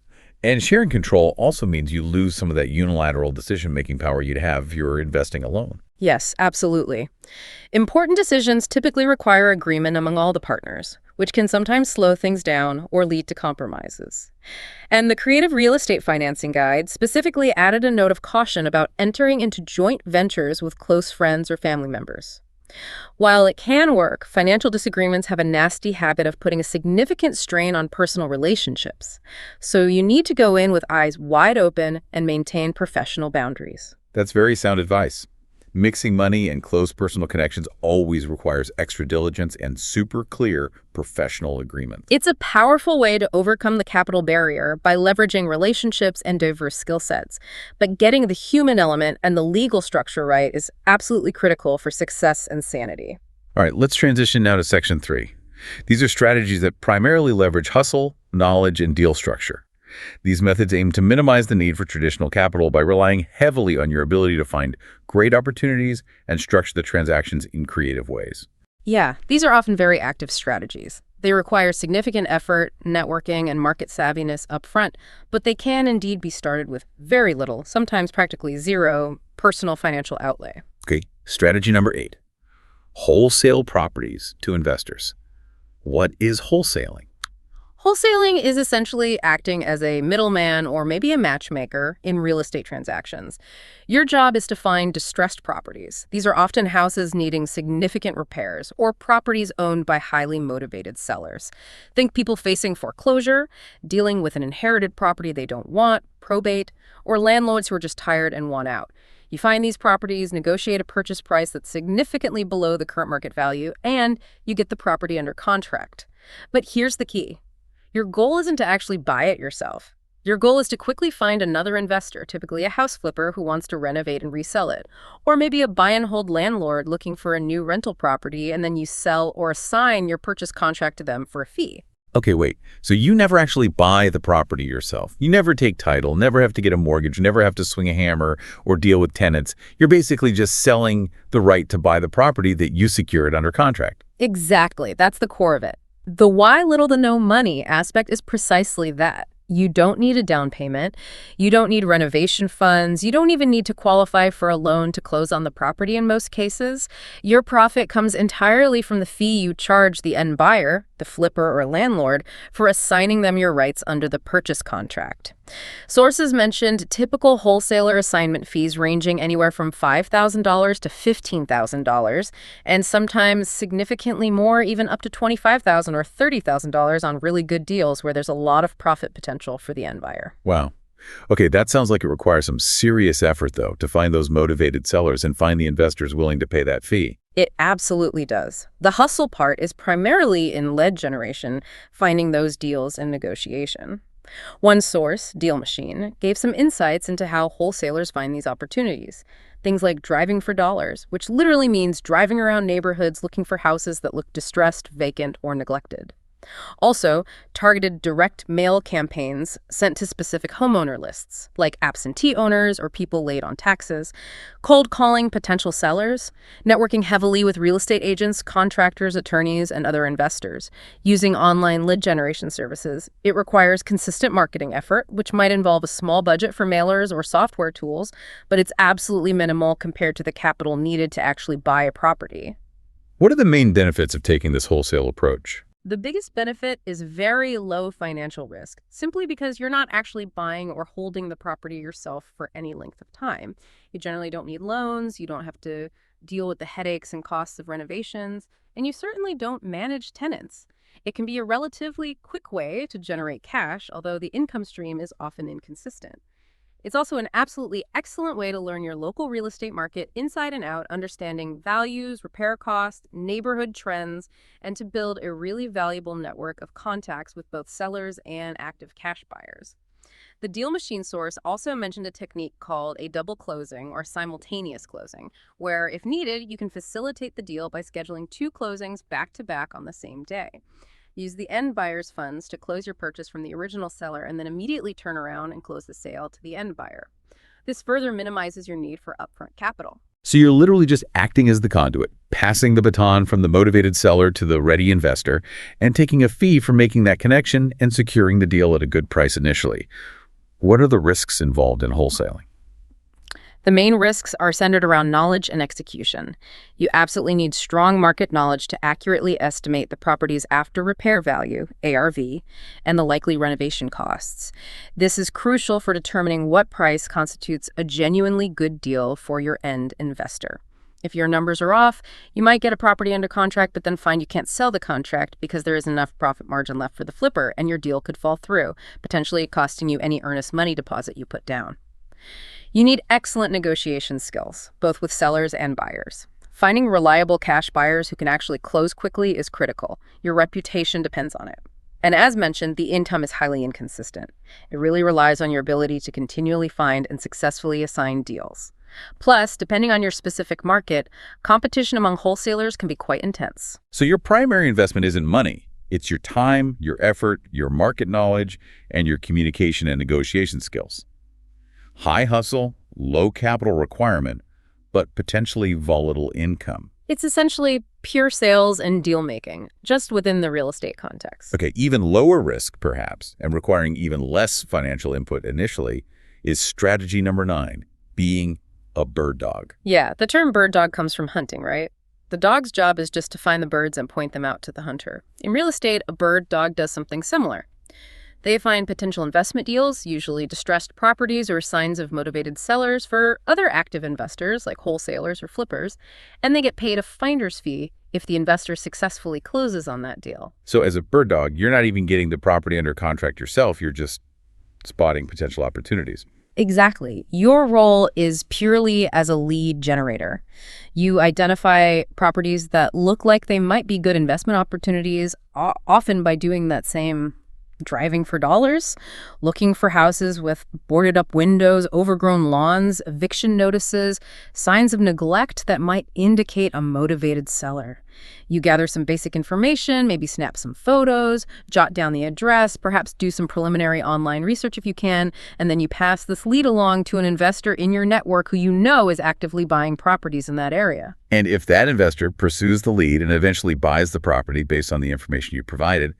And sharing control also means you lose some of that unilateral decision-making power you'd have if you were investing alone. Yes, absolutely. Important decisions typically require agreement among all the partners, which can sometimes slow things down or lead to compromises. And the Creative Real Estate Financing Guide specifically added a note of caution about entering into joint ventures with close friends or family members. While it can work, financial disagreements have a nasty habit of putting a significant strain on personal relationships. So you need to go in with eyes wide open and maintain professional boundaries. That's very sound advice. Mixing money and close personal connections always requires extra diligence and super clear professional agreements. It's a powerful way to overcome the capital barrier by leveraging relationships and diverse skill sets. But getting the human element and the legal structure right is absolutely critical for success and sanity. All right, let's transition now to Section 3. These are strategies that primarily leverage hustle, knowledge, and deal structure. These methods aim to minimize the need for traditional capital by relying heavily on your ability to find great opportunities and structure the transactions in creative ways. Yeah, these are often very active strategies. They require significant effort, networking, and market savviness upfront, but they can indeed be started with very little, sometimes practically zero, personal financial outlay. Okay, strategy number 8. Wholesale properties to investors. What is wholesaling? Wholesaling is essentially acting as a middleman or maybe a matchmaker in real estate transactions. Your job is to find distressed properties. These are often houses needing significant repairs or properties owned by highly motivated sellers. Think people facing foreclosure, dealing with an inherited property they don't want, probate, or landlords who are just tired and want out. You find these properties, negotiate a purchase price that's significantly below the current market value, and you get the property under contract. But here's the key. Your goal isn't to actually buy it yourself. Your goal is to quickly find another investor, typically a house flipper who wants to renovate and resell it, or maybe a buy-and-hold landlord looking for a new rental property, and then you sell or assign your purchase contract to them for a fee. Okay, wait. So you never actually buy the property yourself. You never take title, never have to get a mortgage, never have to swing a hammer or deal with tenants. You're basically just selling the right to buy the property that you secured under contract. Exactly. That's the core of it. The why little to no money aspect is precisely that. You don't need a down payment. You don't need renovation funds. You don't even need to qualify for a loan to close on the property in most cases. Your profit comes entirely from the fee you charge the end buyer, the flipper or landlord, for assigning them your rights under the purchase contract. Sources mentioned typical wholesaler assignment fees ranging anywhere from $5,000 to $15,000, and sometimes significantly more, even up to $25,000 or $30,000 on really good deals where there's a lot of profit potential for the end buyer. Wow. Okay, that sounds like it requires some serious effort, though, to find those motivated sellers and find the investors willing to pay that fee. It absolutely does. The hustle part is primarily in lead generation, finding those deals and negotiation. One source, Deal Machine, gave some insights into how wholesalers find these opportunities. Things like driving for dollars, which literally means driving around neighborhoods looking for houses that look distressed, vacant, or neglected. Also, targeted direct mail campaigns sent to specific homeowner lists, like absentee owners or people late on taxes, cold calling potential sellers, networking heavily with real estate agents, contractors, attorneys, and other investors. Using online lead generation services, it requires consistent marketing effort, which might involve a small budget for mailers or software tools, but it's absolutely minimal compared to the capital needed to actually buy a property. What are the main benefits of taking this wholesale approach? The biggest benefit is very low financial risk, simply because you're not actually buying or holding the property yourself for any length of time. You generally don't need loans, you don't have to deal with the headaches and costs of renovations, and you certainly don't manage tenants. It can be a relatively quick way to generate cash, although the income stream is often inconsistent. It's also an absolutely excellent way to learn your local real estate market inside and out, understanding values, repair costs, neighborhood trends, and to build a really valuable network of contacts with both sellers and active cash buyers. The Deal Machine source also mentioned a technique called a double closing or simultaneous closing, where if needed, you can facilitate the deal by scheduling 2 closings back-to-back on the same day. Use the end buyer's funds to close your purchase from the original seller and then immediately turn around and close the sale to the end buyer. This further minimizes your need for upfront capital. So you're literally just acting as the conduit, passing the baton from the motivated seller to the ready investor, and taking a fee for making that connection and securing the deal at a good price initially. What are the risks involved in wholesaling? The main risks are centered around knowledge and execution. You absolutely need strong market knowledge to accurately estimate the property's after-repair value, ARV, and the likely renovation costs. This is crucial for determining what price constitutes a genuinely good deal for your end investor. If your numbers are off, you might get a property under contract, but then find you can't sell the contract because there isn't enough profit margin left for the flipper, and your deal could fall through, potentially costing you any earnest money deposit you put down. You need excellent negotiation skills, both with sellers and buyers. Finding reliable cash buyers who can actually close quickly is critical. Your reputation depends on it. And as mentioned, the income is highly inconsistent. It really relies on your ability to continually find and successfully assign deals. Plus, depending on your specific market, competition among wholesalers can be quite intense. So your primary investment isn't money. It's your time, your effort, your market knowledge, and your communication and negotiation skills. High hustle, low capital requirement, but potentially volatile income. It's essentially pure sales and deal making, just within the real estate context. Okay, even lower risk, perhaps, and requiring even less financial input initially, is strategy number 9, being a bird dog. Yeah, the term bird dog comes from hunting, right? The dog's job is just to find the birds and point them out to the hunter. In real estate, a bird dog does something similar. They find potential investment deals, usually distressed properties or signs of motivated sellers for other active investors like wholesalers or flippers, and they get paid a finder's fee if the investor successfully closes on that deal. So as a bird dog, you're not even getting the property under contract yourself, you're just spotting potential opportunities. Exactly. Your role is purely as a lead generator. You identify properties that look like they might be good investment opportunities, often by doing that same driving for dollars, looking for houses with boarded up windows, overgrown lawns, eviction notices, signs of neglect that might indicate a motivated seller. You gather some basic information, maybe snap some photos, jot down the address, perhaps do some preliminary online research if you can, and then you pass this lead along to an investor in your network who you know is actively buying properties in that area. And if that investor pursues the lead and eventually buys the property based on the information you provided,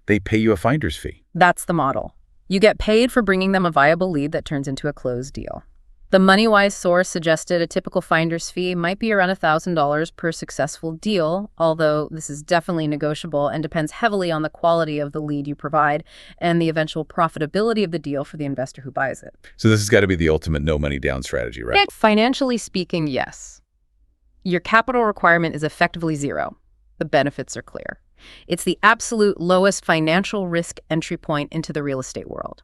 they pay you a finder's fee. That's the model. You get paid for bringing them a viable lead that turns into a closed deal. The MoneyWise source suggested a typical finder's fee might be around $1,000 per successful deal, although this is definitely negotiable and depends heavily on the quality of the lead you provide and the eventual profitability of the deal for the investor who buys it. So this has got to be the ultimate no money down strategy, right? Financially speaking, yes. Your capital requirement is effectively zero. The benefits are clear. It's the absolute lowest financial risk entry point into the real estate world.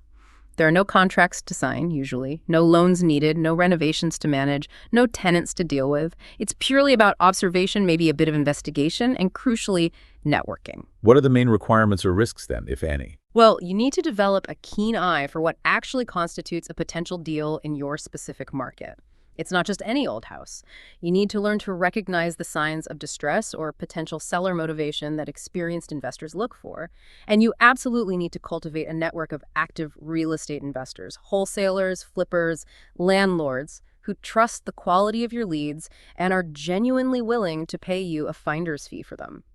There are no contracts to sign, usually, no loans needed, no renovations to manage, no tenants to deal with. It's purely about observation, maybe a bit of investigation, and crucially, networking. What are the main requirements or risks then, if any? Well, you need to develop a keen eye for what actually constitutes a potential deal in your specific market. It's not just any old house. You need to learn to recognize the signs of distress or potential seller motivation that experienced investors look for. And you absolutely need to cultivate a network of active real estate investors, wholesalers, flippers, landlords who trust the quality of your leads and are genuinely willing to pay you a finder's fee for them.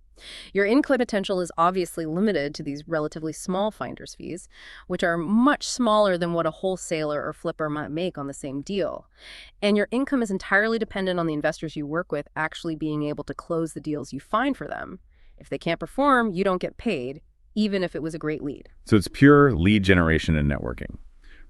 Your income potential is obviously limited to these relatively small finder's fees, which are much smaller than what a wholesaler or flipper might make on the same deal. And your income is entirely dependent on the investors you work with actually being able to close the deals you find for them. If they can't perform, you don't get paid, even if it was a great lead. So it's pure lead generation and networking.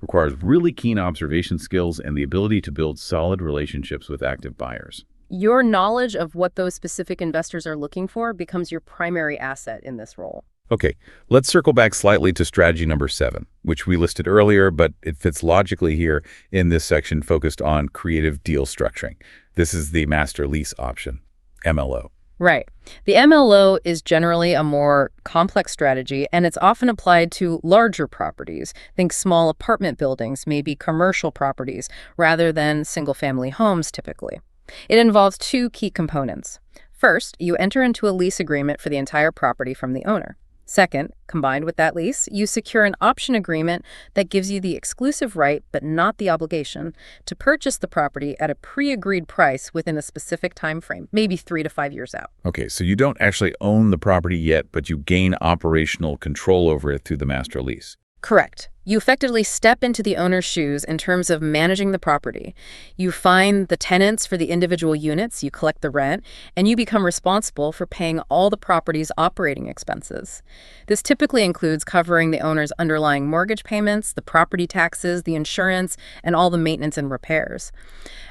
Requires really keen observation skills and the ability to build solid relationships with active buyers. Your knowledge of what those specific investors are looking for becomes your primary asset in this role. Okay, let's circle back slightly to strategy number 7, which we listed earlier, but it fits logically here in this section focused on creative deal structuring. This is the master lease option, MLO. Right. The MLO is generally a more complex strategy, and it's often applied to larger properties. Think small apartment buildings, maybe commercial properties, rather than single-family homes typically. It involves 2 key components. First, you enter into a lease agreement for the entire property from the owner. Second, combined with that lease, you secure an option agreement that gives you the exclusive right, but not the obligation, to purchase the property at a pre-agreed price within a specific time frame, maybe 3 to 5 years out. Okay, so you don't actually own the property yet, but you gain operational control over it through the master lease. Correct. You effectively step into the owner's shoes in terms of managing the property. You find the tenants for the individual units, you collect the rent, and you become responsible for paying all the property's operating expenses. This typically includes covering the owner's underlying mortgage payments, the property taxes, the insurance, and all the maintenance and repairs.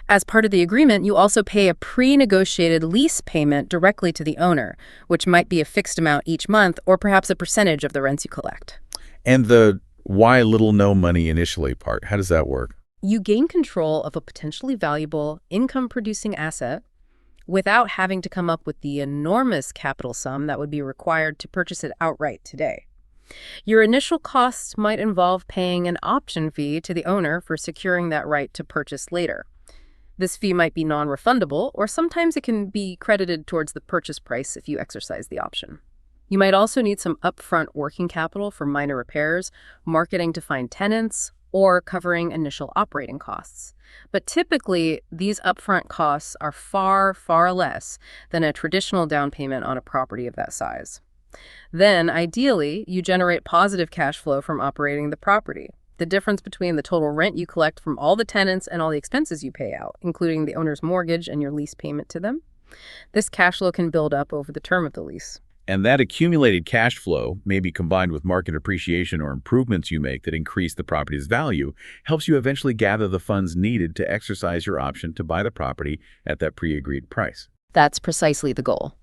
As part of the agreement, you also pay a pre-negotiated lease payment directly to the owner, which might be a fixed amount each month or perhaps a percentage of the rents you collect. And the why little no money initially part, how does that work? You gain control of a potentially valuable income-producing asset without having to come up with the enormous capital sum that would be required to purchase it outright today. Your initial costs might involve paying an option fee to the owner for securing that right to purchase later. This fee might be non-refundable, or sometimes it can be credited towards the purchase price if you exercise the option. You might also need some upfront working capital for minor repairs, marketing to find tenants, or covering initial operating costs. But typically, these upfront costs are far, far less than a traditional down payment on a property of that size. Then, ideally, you generate positive cash flow from operating the property. The difference between the total rent you collect from all the tenants and all the expenses you pay out, including the owner's mortgage and your lease payment to them. This cash flow can build up over the term of the lease. And that accumulated cash flow, maybe combined with market appreciation or improvements you make that increase the property's value, helps you eventually gather the funds needed to exercise your option to buy the property at that pre-agreed price. That's precisely the goal.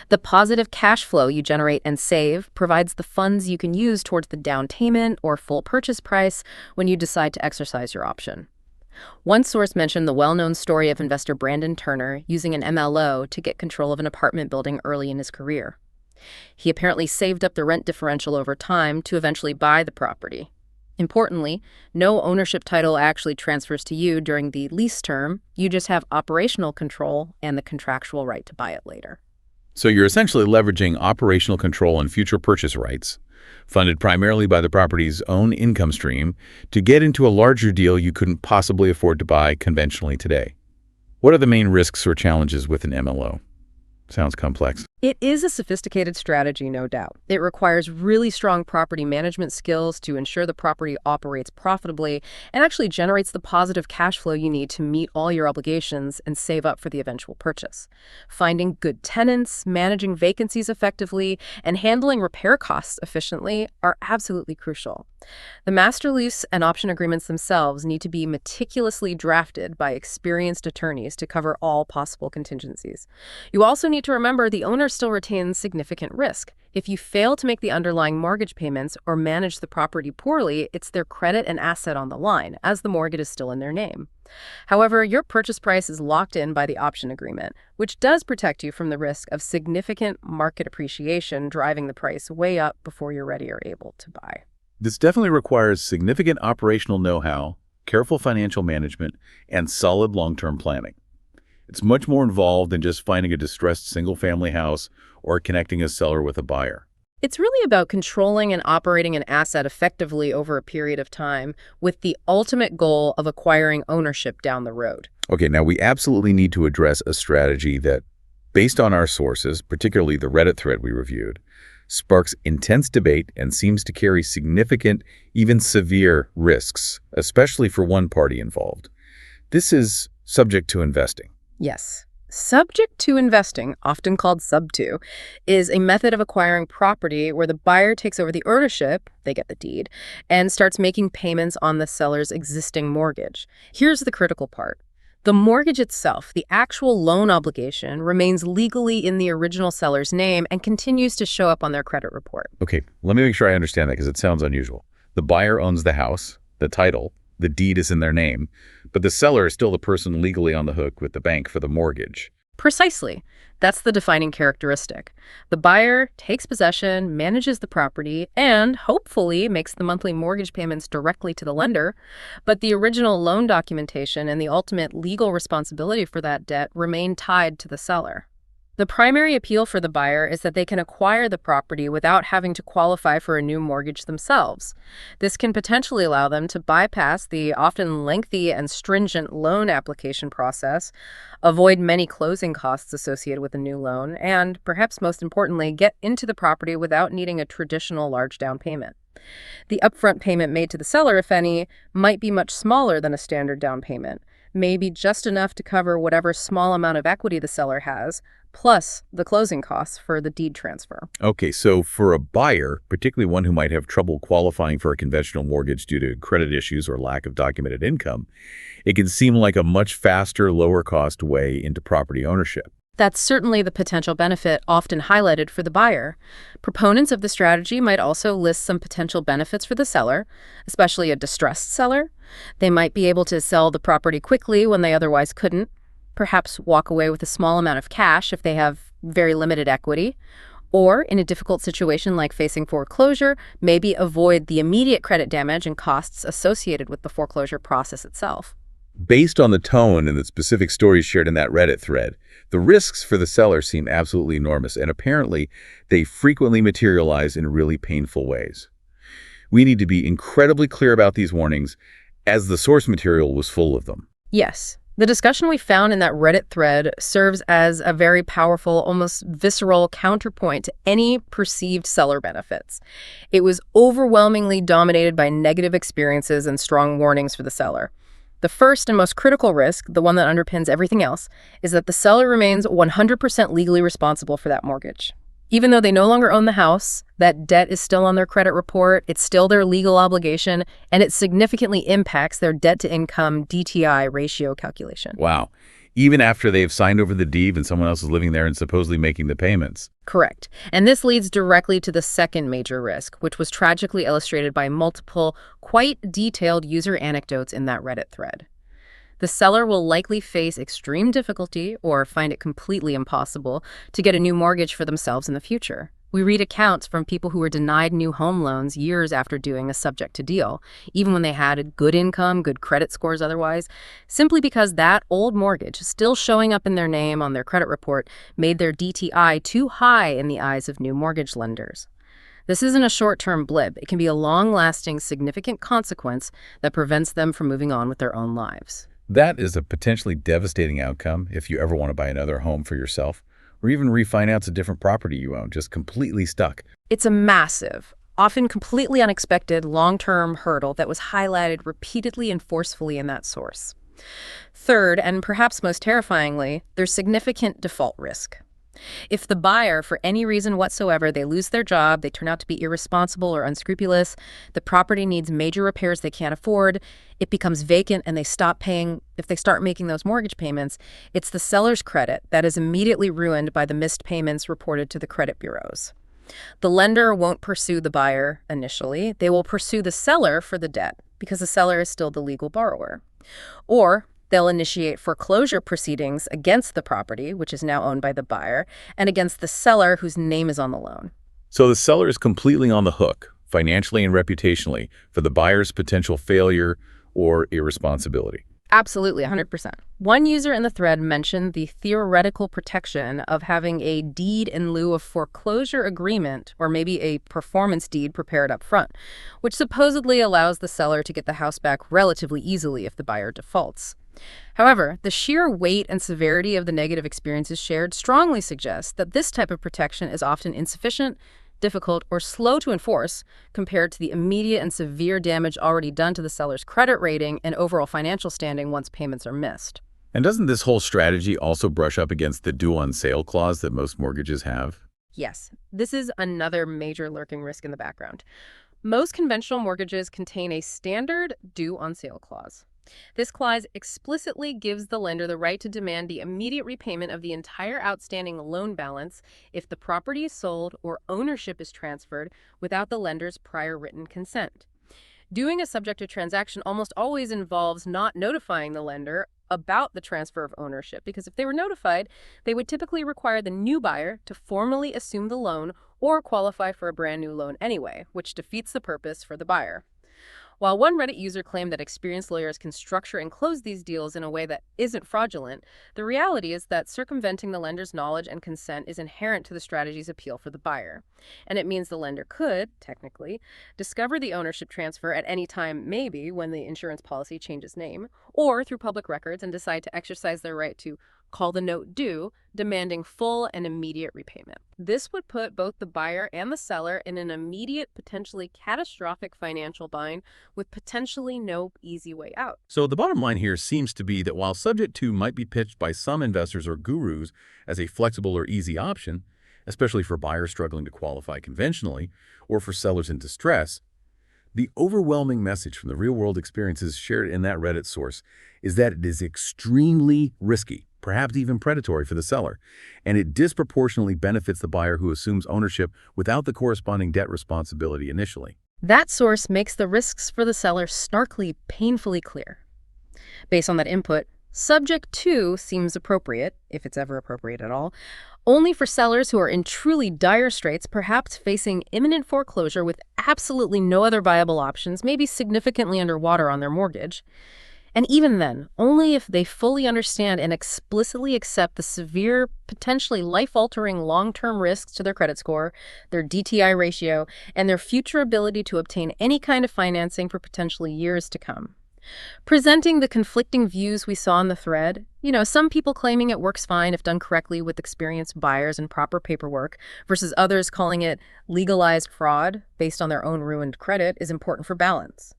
The positive cash flow you generate and save provides the funds you can use towards the down payment or full purchase price when you decide to exercise your option. One source mentioned the well-known story of investor Brandon Turner using an MLO to get control of an apartment building early in his career. He apparently saved up the rent differential over time to eventually buy the property. Importantly, no ownership title actually transfers to you during the lease term. You just have operational control and the contractual right to buy it later. So you're essentially leveraging operational control and future purchase rights, funded primarily by the property's own income stream, to get into a larger deal you couldn't possibly afford to buy conventionally today. What are the main risks or challenges with an MLO? Sounds complex. It is a sophisticated strategy, no doubt. It requires really strong property management skills to ensure the property operates profitably and actually generates the positive cash flow you need to meet all your obligations and save up for the eventual purchase. Finding good tenants, managing vacancies effectively, and handling repair costs efficiently are absolutely crucial. The master lease and option agreements themselves need to be meticulously drafted by experienced attorneys to cover all possible contingencies. You also need to remember the owner still retains significant risk. If you fail to make the underlying mortgage payments or manage the property poorly, it's their credit and asset on the line, as the mortgage is still in their name. However, your purchase price is locked in by the option agreement, which does protect you from the risk of significant market appreciation driving the price way up before you're ready or able to buy. This definitely requires significant operational know-how, careful financial management, and solid long-term planning. It's much more involved than just finding a distressed single-family house or connecting a seller with a buyer. It's really about controlling and operating an asset effectively over a period of time with the ultimate goal of acquiring ownership down the road. Okay, now we absolutely need to address a strategy that, based on our sources, particularly the Reddit thread we reviewed, sparks intense debate and seems to carry significant, even severe risks, especially for one party involved. This is subject to investing. Yes. Subject to investing, often called sub-2, is a method of acquiring property where the buyer takes over the ownership, they get the deed, and starts making payments on the seller's existing mortgage. Here's the critical part. The mortgage itself, the actual loan obligation, remains legally in the original seller's name and continues to show up on their credit report. Okay, let me make sure I understand that because it sounds unusual. The buyer owns the house, the title, the deed is in their name, but the seller is still the person legally on the hook with the bank for the mortgage. Precisely. That's the defining characteristic. The buyer takes possession, manages the property, and hopefully makes the monthly mortgage payments directly to the lender, but the original loan documentation and the ultimate legal responsibility for that debt remain tied to the seller. The primary appeal for the buyer is that they can acquire the property without having to qualify for a new mortgage themselves. This can potentially allow them to bypass the often lengthy and stringent loan application process, avoid many closing costs associated with a new loan, and, perhaps most importantly, get into the property without needing a traditional large down payment. The upfront payment made to the seller, if any, might be much smaller than a standard down payment, maybe just enough to cover whatever small amount of equity the seller has, plus the closing costs for the deed transfer. Okay, so for a buyer, particularly one who might have trouble qualifying for a conventional mortgage due to credit issues or lack of documented income, it can seem like a much faster, lower-cost way into property ownership. That's certainly the potential benefit often highlighted for the buyer. Proponents of the strategy might also list some potential benefits for the seller, especially a distressed seller. They might be able to sell the property quickly when they otherwise couldn't, perhaps walk away with a small amount of cash if they have very limited equity, or in a difficult situation like facing foreclosure, maybe avoid the immediate credit damage and costs associated with the foreclosure process itself. Based on the tone and the specific stories shared in that Reddit thread, the risks for the seller seem absolutely enormous, and apparently they frequently materialize in really painful ways. We need to be incredibly clear about these warnings, as the source material was full of them. Yes. The discussion we found in that Reddit thread serves as a very powerful, almost visceral counterpoint to any perceived seller benefits. It was overwhelmingly dominated by negative experiences and strong warnings for the seller. The first and most critical risk, the one that underpins everything else, is that the seller remains 100% legally responsible for that mortgage. Even though they no longer own the house, that debt is still on their credit report, it's still their legal obligation, and it significantly impacts their debt-to-income DTI ratio calculation. Wow. Even after they've signed over the deed and someone else is living there and supposedly making the payments. Correct. And this leads directly to the second major risk, which was tragically illustrated by multiple, quite detailed user anecdotes in that Reddit thread. The seller will likely face extreme difficulty or find it completely impossible to get a new mortgage for themselves in the future. We read accounts from people who were denied new home loans years after doing a subject to deal, even when they had a good income, good credit scores otherwise, simply because that old mortgage, still showing up in their name on their credit report, made their DTI too high in the eyes of new mortgage lenders. This isn't a short-term blip. It can be a long-lasting, significant consequence that prevents them from moving on with their own lives. That is a potentially devastating outcome if you ever want to buy another home for yourself, or even refinance a different property you own, just completely stuck. It's a massive, often completely unexpected, long-term hurdle that was highlighted repeatedly and forcefully in that source. Third, and perhaps most terrifyingly, there's significant default risk. If the buyer, for any reason whatsoever, they lose their job, they turn out to be irresponsible or unscrupulous, the property needs major repairs they can't afford, it becomes vacant and they stop paying, if they start making those mortgage payments, it's the seller's credit that is immediately ruined by the missed payments reported to the credit bureaus. The lender won't pursue the buyer initially. They will pursue the seller for the debt because the seller is still the legal borrower. Or they'll initiate foreclosure proceedings against the property, which is now owned by the buyer, and against the seller whose name is on the loan. So the seller is completely on the hook, financially and reputationally, for the buyer's potential failure or irresponsibility. Absolutely, 100%. One user in the thread mentioned the theoretical protection of having a deed in lieu of foreclosure agreement, or maybe a performance deed prepared up front, which supposedly allows the seller to get the house back relatively easily if the buyer defaults. However, the sheer weight and severity of the negative experiences shared strongly suggests that this type of protection is often insufficient, difficult, or slow to enforce compared to the immediate and severe damage already done to the seller's credit rating and overall financial standing once payments are missed. And doesn't this whole strategy also brush up against the due on sale clause that most mortgages have? Yes, this is another major lurking risk in the background. Most conventional mortgages contain a standard due on sale clause. This clause explicitly gives the lender the right to demand the immediate repayment of the entire outstanding loan balance if the property is sold or ownership is transferred without the lender's prior written consent. Doing a subjective transaction almost always involves not notifying the lender about the transfer of ownership, because if they were notified, they would typically require the new buyer to formally assume the loan or qualify for a brand new loan anyway, which defeats the purpose for the buyer. While one Reddit user claimed that experienced lawyers can structure and close these deals in a way that isn't fraudulent, the reality is that circumventing the lender's knowledge and consent is inherent to the strategy's appeal for the buyer. And it means the lender could, technically, discover the ownership transfer at any time, maybe when the insurance policy changes name, or through public records and decide to exercise their right to call the note due, demanding full and immediate repayment. This would put both the buyer and the seller in an immediate, potentially catastrophic financial bind with potentially no easy way out. So the bottom line here seems to be that while subject to might be pitched by some investors or gurus as a flexible or easy option, especially for buyers struggling to qualify conventionally or for sellers in distress, the overwhelming message from the real-world experiences shared in that Reddit source is that it is extremely risky. perhaps even predatory for the seller, and it disproportionately benefits the buyer who assumes ownership without the corresponding debt responsibility initially. That source makes the risks for the seller starkly, painfully clear. Based on that input, subject 2 seems appropriate, if it's ever appropriate at all, only for sellers who are in truly dire straits, perhaps facing imminent foreclosure with absolutely no other viable options, maybe significantly underwater on their mortgage. And even then, only if they fully understand and explicitly accept the severe, potentially life-altering long-term risks to their credit score, their DTI ratio, and their future ability to obtain any kind of financing for potentially years to come. Presenting the conflicting views we saw in the thread, some people claiming it works fine if done correctly with experienced buyers and proper paperwork, versus others calling it legalized fraud based on their own ruined credit, is important for balance.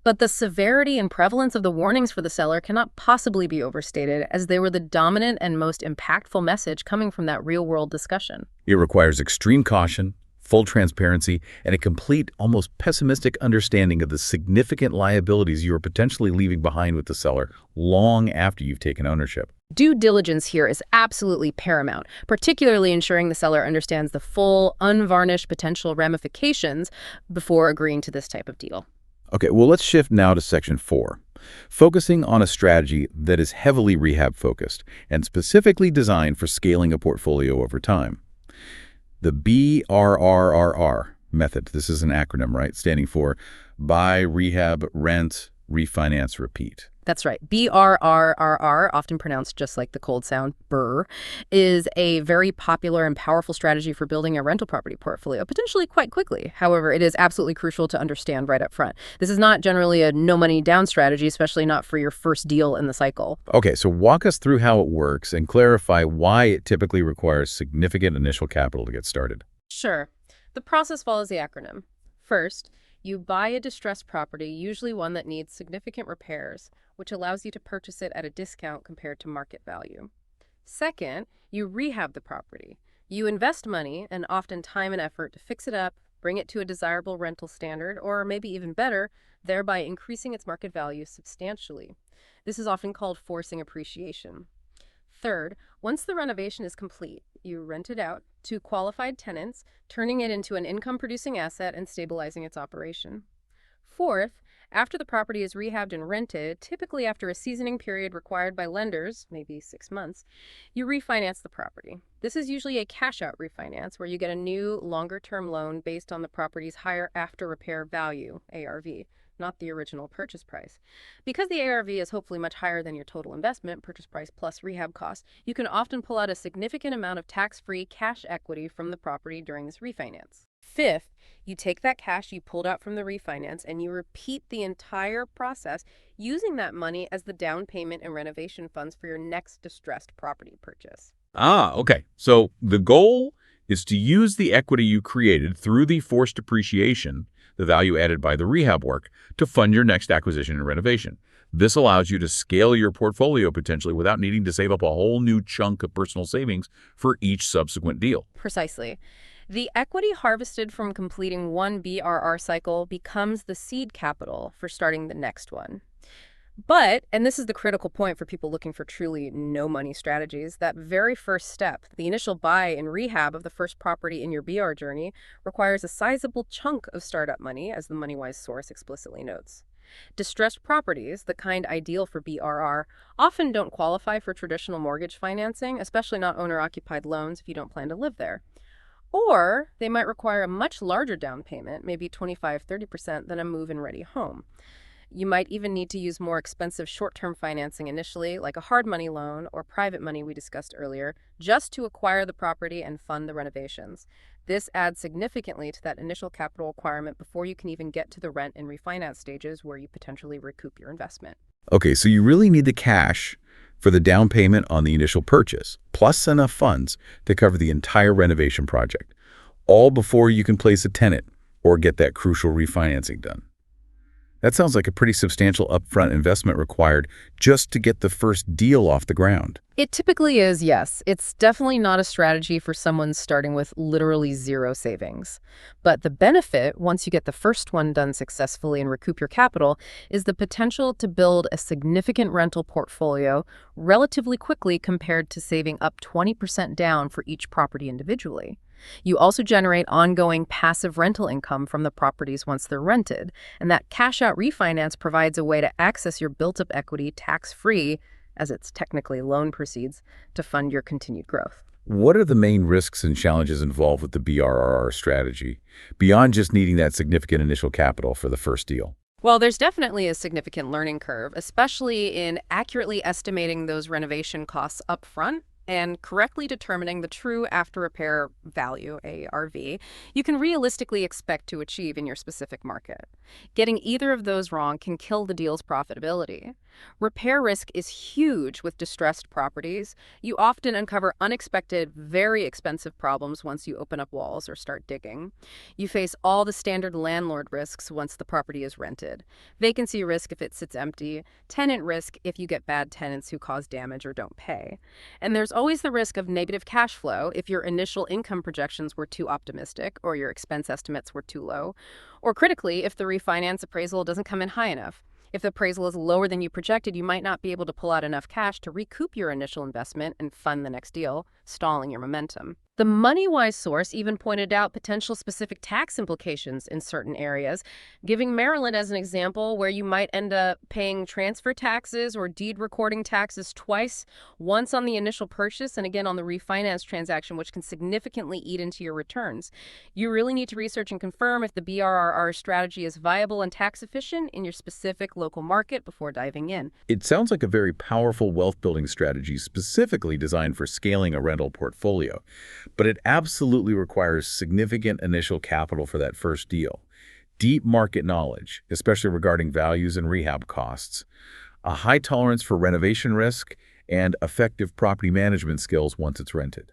But the severity and prevalence of the warnings for the seller cannot possibly be overstated, as they were the dominant and most impactful message coming from that real-world discussion. It requires extreme caution, full transparency, and a complete, almost pessimistic understanding of the significant liabilities you are potentially leaving behind with the seller long after you've taken ownership. Due diligence here is absolutely paramount, particularly ensuring the seller understands the full, unvarnished potential ramifications before agreeing to this type of deal. Okay, well, let's shift now to Section 4, focusing on a strategy that is heavily rehab-focused and specifically designed for scaling a portfolio over time. The BRRRR method, this is an acronym, right, standing for Buy, Rehab, Rent, Refinance, Repeat. That's right. BRRRR, often pronounced just like the cold sound, burr, is a very popular and powerful strategy for building a rental property portfolio, potentially quite quickly. However, it is absolutely crucial to understand right up front. This is not generally a no money down strategy, especially not for your first deal in the cycle. Okay, so walk us through how it works and clarify why it typically requires significant initial capital to get started. Sure. The process follows the acronym. First, you buy a distressed property, usually one that needs significant repairs, which allows you to purchase it at a discount compared to market value. Second, you rehab the property. You invest money and often time and effort to fix it up, bring it to a desirable rental standard, or maybe even better, thereby increasing its market value substantially. This is often called forcing appreciation. Third, once the renovation is complete, you rent it out to qualified tenants, turning it into an income-producing asset and stabilizing its operation. Fourth, after the property is rehabbed and rented, typically after a seasoning period required by lenders, maybe 6 months, you refinance the property. This is usually a cash-out refinance where you get a new, longer-term loan based on the property's higher after-repair value, ARV, not the original purchase price. Because the ARV is hopefully much higher than your total investment, purchase price plus rehab costs, you can often pull out a significant amount of tax-free cash equity from the property during this refinance. Fifth, you take that cash you pulled out from the refinance and you repeat the entire process using that money as the down payment and renovation funds for your next distressed property purchase. Okay. So the goal is to use the equity you created through the forced depreciation, the value added by the rehab work, to fund your next acquisition and renovation. This allows you to scale your portfolio potentially without needing to save up a whole new chunk of personal savings for each subsequent deal. Precisely. The equity harvested from completing one BRR cycle becomes the seed capital for starting the next one. But, and this is the critical point for people looking for truly no-money strategies, that very first step, the initial buy and rehab of the first property in your BR journey, requires a sizable chunk of startup money, as the MoneyWise source explicitly notes. Distressed properties, the kind ideal for BRR, often don't qualify for traditional mortgage financing, especially not owner-occupied loans if you don't plan to live there. Or they might require a much larger down payment, maybe 25–30%, than a move-in ready home. You might even need to use more expensive short-term financing initially, like a hard money loan or private money we discussed earlier, just to acquire the property and fund the renovations. This adds significantly to that initial capital requirement before you can even get to the rent and refinance stages where you potentially recoup your investment. Okay, so you really need the cash for the down payment on the initial purchase, plus enough funds to cover the entire renovation project, all before you can place a tenant or get that crucial refinancing done. That sounds like a pretty substantial upfront investment required just to get the first deal off the ground. It typically is, yes. It's definitely not a strategy for someone starting with literally zero savings. But the benefit, once you get the first one done successfully and recoup your capital, is the potential to build a significant rental portfolio relatively quickly compared to saving up 20% down for each property individually. You also generate ongoing passive rental income from the properties once they're rented, and that cash-out refinance provides a way to access your built-up equity tax-free, as it's technically loan proceeds, to fund your continued growth. What are the main risks and challenges involved with the BRRR strategy, beyond just needing that significant initial capital for the first deal? Well, there's definitely a significant learning curve, especially in accurately estimating those renovation costs up front and correctly determining the true after-repair value, ARV, you can realistically expect to achieve in your specific market. Getting either of those wrong can kill the deal's profitability. Repair risk is huge with distressed properties. You often uncover unexpected, very expensive problems once you open up walls or start digging. You face all the standard landlord risks once the property is rented. Vacancy risk if it sits empty, tenant risk if you get bad tenants who cause damage or don't pay. And there's always the risk of negative cash flow if your initial income projections were too optimistic or your expense estimates were too low, or critically, if the refinance appraisal doesn't come in high enough. If the appraisal is lower than you projected, you might not be able to pull out enough cash to recoup your initial investment and fund the next deal, stalling your momentum. The MoneyWise source even pointed out potential specific tax implications in certain areas, giving Maryland as an example where you might end up paying transfer taxes or deed recording taxes twice, once on the initial purchase and again on the refinance transaction, which can significantly eat into your returns. You really need to research and confirm if the BRRR strategy is viable and tax efficient in your specific local market before diving in. It sounds like a very powerful wealth-building strategy specifically designed for scaling a rental portfolio, but it absolutely requires significant initial capital for that first deal, deep market knowledge, especially regarding values and rehab costs, a high tolerance for renovation risk, and effective property management skills once it's rented.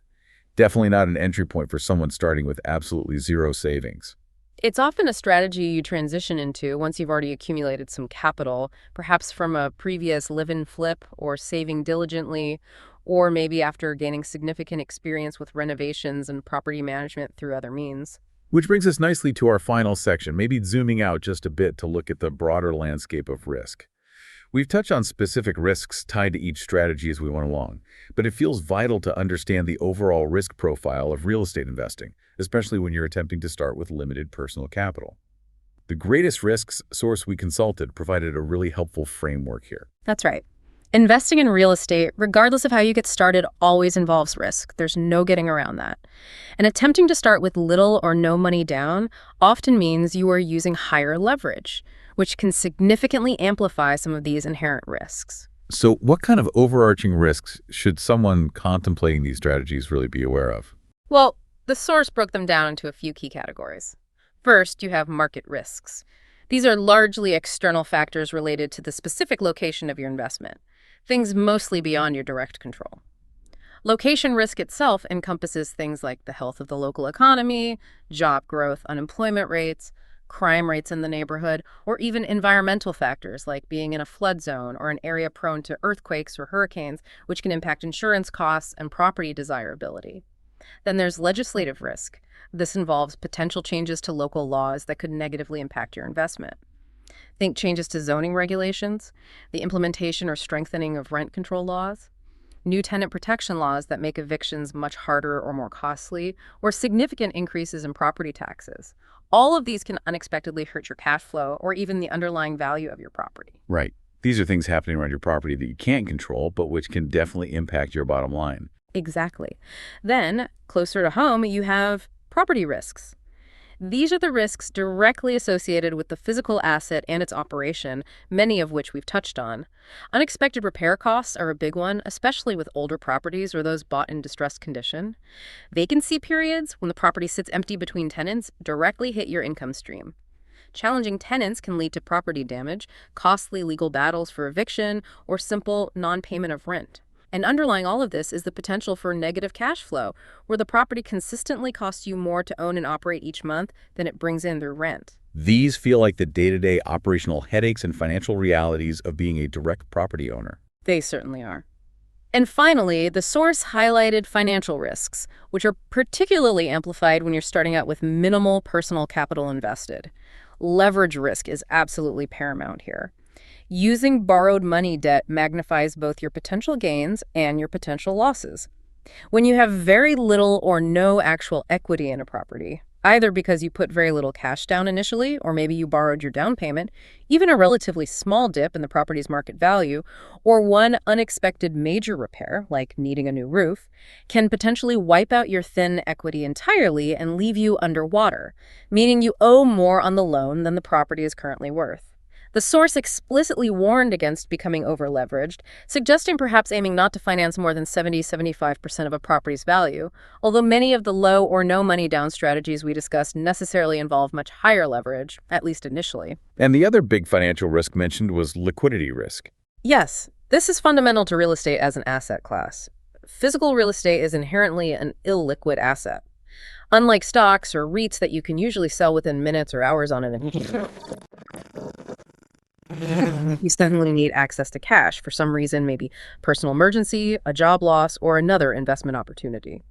Definitely not an entry point for someone starting with absolutely zero savings. It's often a strategy you transition into once you've already accumulated some capital, perhaps from a previous live-in flip or saving diligently, or maybe after gaining significant experience with renovations and property management through other means. Which brings us nicely to our final section, maybe zooming out just a bit to look at the broader landscape of risk. We've touched on specific risks tied to each strategy as we went along, but it feels vital to understand the overall risk profile of real estate investing, especially when you're attempting to start with limited personal capital. The greatest risks source we consulted provided a really helpful framework here. That's right. Investing in real estate, regardless of how you get started, always involves risk. There's no getting around that. And attempting to start with little or no money down often means you are using higher leverage, which can significantly amplify some of these inherent risks. So what kind of overarching risks should someone contemplating these strategies really be aware of? Well, the source broke them down into a few key categories. First, you have market risks. These are largely external factors related to the specific location of your investment, things mostly beyond your direct control. Location risk itself encompasses things like the health of the local economy, job growth, unemployment rates, crime rates in the neighborhood, or even environmental factors like being in a flood zone or an area prone to earthquakes or hurricanes, which can impact insurance costs and property desirability. Then there's legislative risk. This involves potential changes to local laws that could negatively impact your investment. Think changes to zoning regulations, the implementation or strengthening of rent control laws, new tenant protection laws that make evictions much harder or more costly, or significant increases in property taxes. All of these can unexpectedly hurt your cash flow or even the underlying value of your property. Right. These are things happening around your property that you can't control, but which can definitely impact your bottom line. Exactly. Then, closer to home, you have property risks. These are the risks directly associated with the physical asset and its operation, many of which we've touched on. Unexpected repair costs are a big one, especially with older properties or those bought in distressed condition. Vacancy periods, when the property sits empty between tenants, directly hit your income stream. Challenging tenants can lead to property damage, costly legal battles for eviction, or simple non-payment of rent. And underlying all of this is the potential for negative cash flow, where the property consistently costs you more to own and operate each month than it brings in through rent. These feel like the day-to-day operational headaches and financial realities of being a direct property owner. They certainly are. And finally, the source highlighted financial risks, which are particularly amplified when you're starting out with minimal personal capital invested. Leverage risk is absolutely paramount here. Using borrowed money debt magnifies both your potential gains and your potential losses. When you have very little or no actual equity in a property, either because you put very little cash down initially, or maybe you borrowed your down payment, even a relatively small dip in the property's market value, or one unexpected major repair, like needing a new roof, can potentially wipe out your thin equity entirely and leave you underwater, meaning you owe more on the loan than the property is currently worth. The source explicitly warned against becoming over-leveraged, suggesting perhaps aiming not to finance more than 70–75% of a property's value, although many of the low or no money down strategies we discussed necessarily involve much higher leverage, at least initially. And the other big financial risk mentioned was liquidity risk. Yes, this is fundamental to real estate as an asset class. Physical real estate is inherently an illiquid asset. Unlike stocks or REITs that you can usually sell within minutes or hours on an you suddenly need access to cash for some reason, maybe personal emergency, a job loss, or another investment opportunity.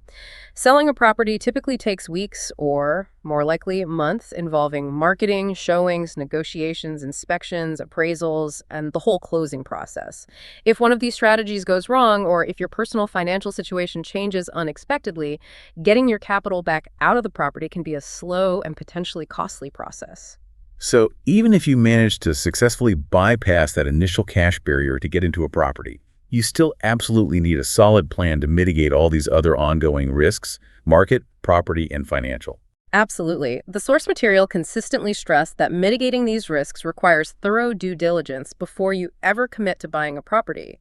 Selling a property typically takes weeks or, more likely, months, involving marketing, showings, negotiations, inspections, appraisals, and the whole closing process. If one of these strategies goes wrong, or if your personal financial situation changes unexpectedly, getting your capital back out of the property can be a slow and potentially costly process. So even if you manage to successfully bypass that initial cash barrier to get into a property, you still absolutely need a solid plan to mitigate all these other ongoing risks: market, property, and financial. Absolutely. The source material consistently stressed that mitigating these risks requires thorough due diligence before you ever commit to buying a property.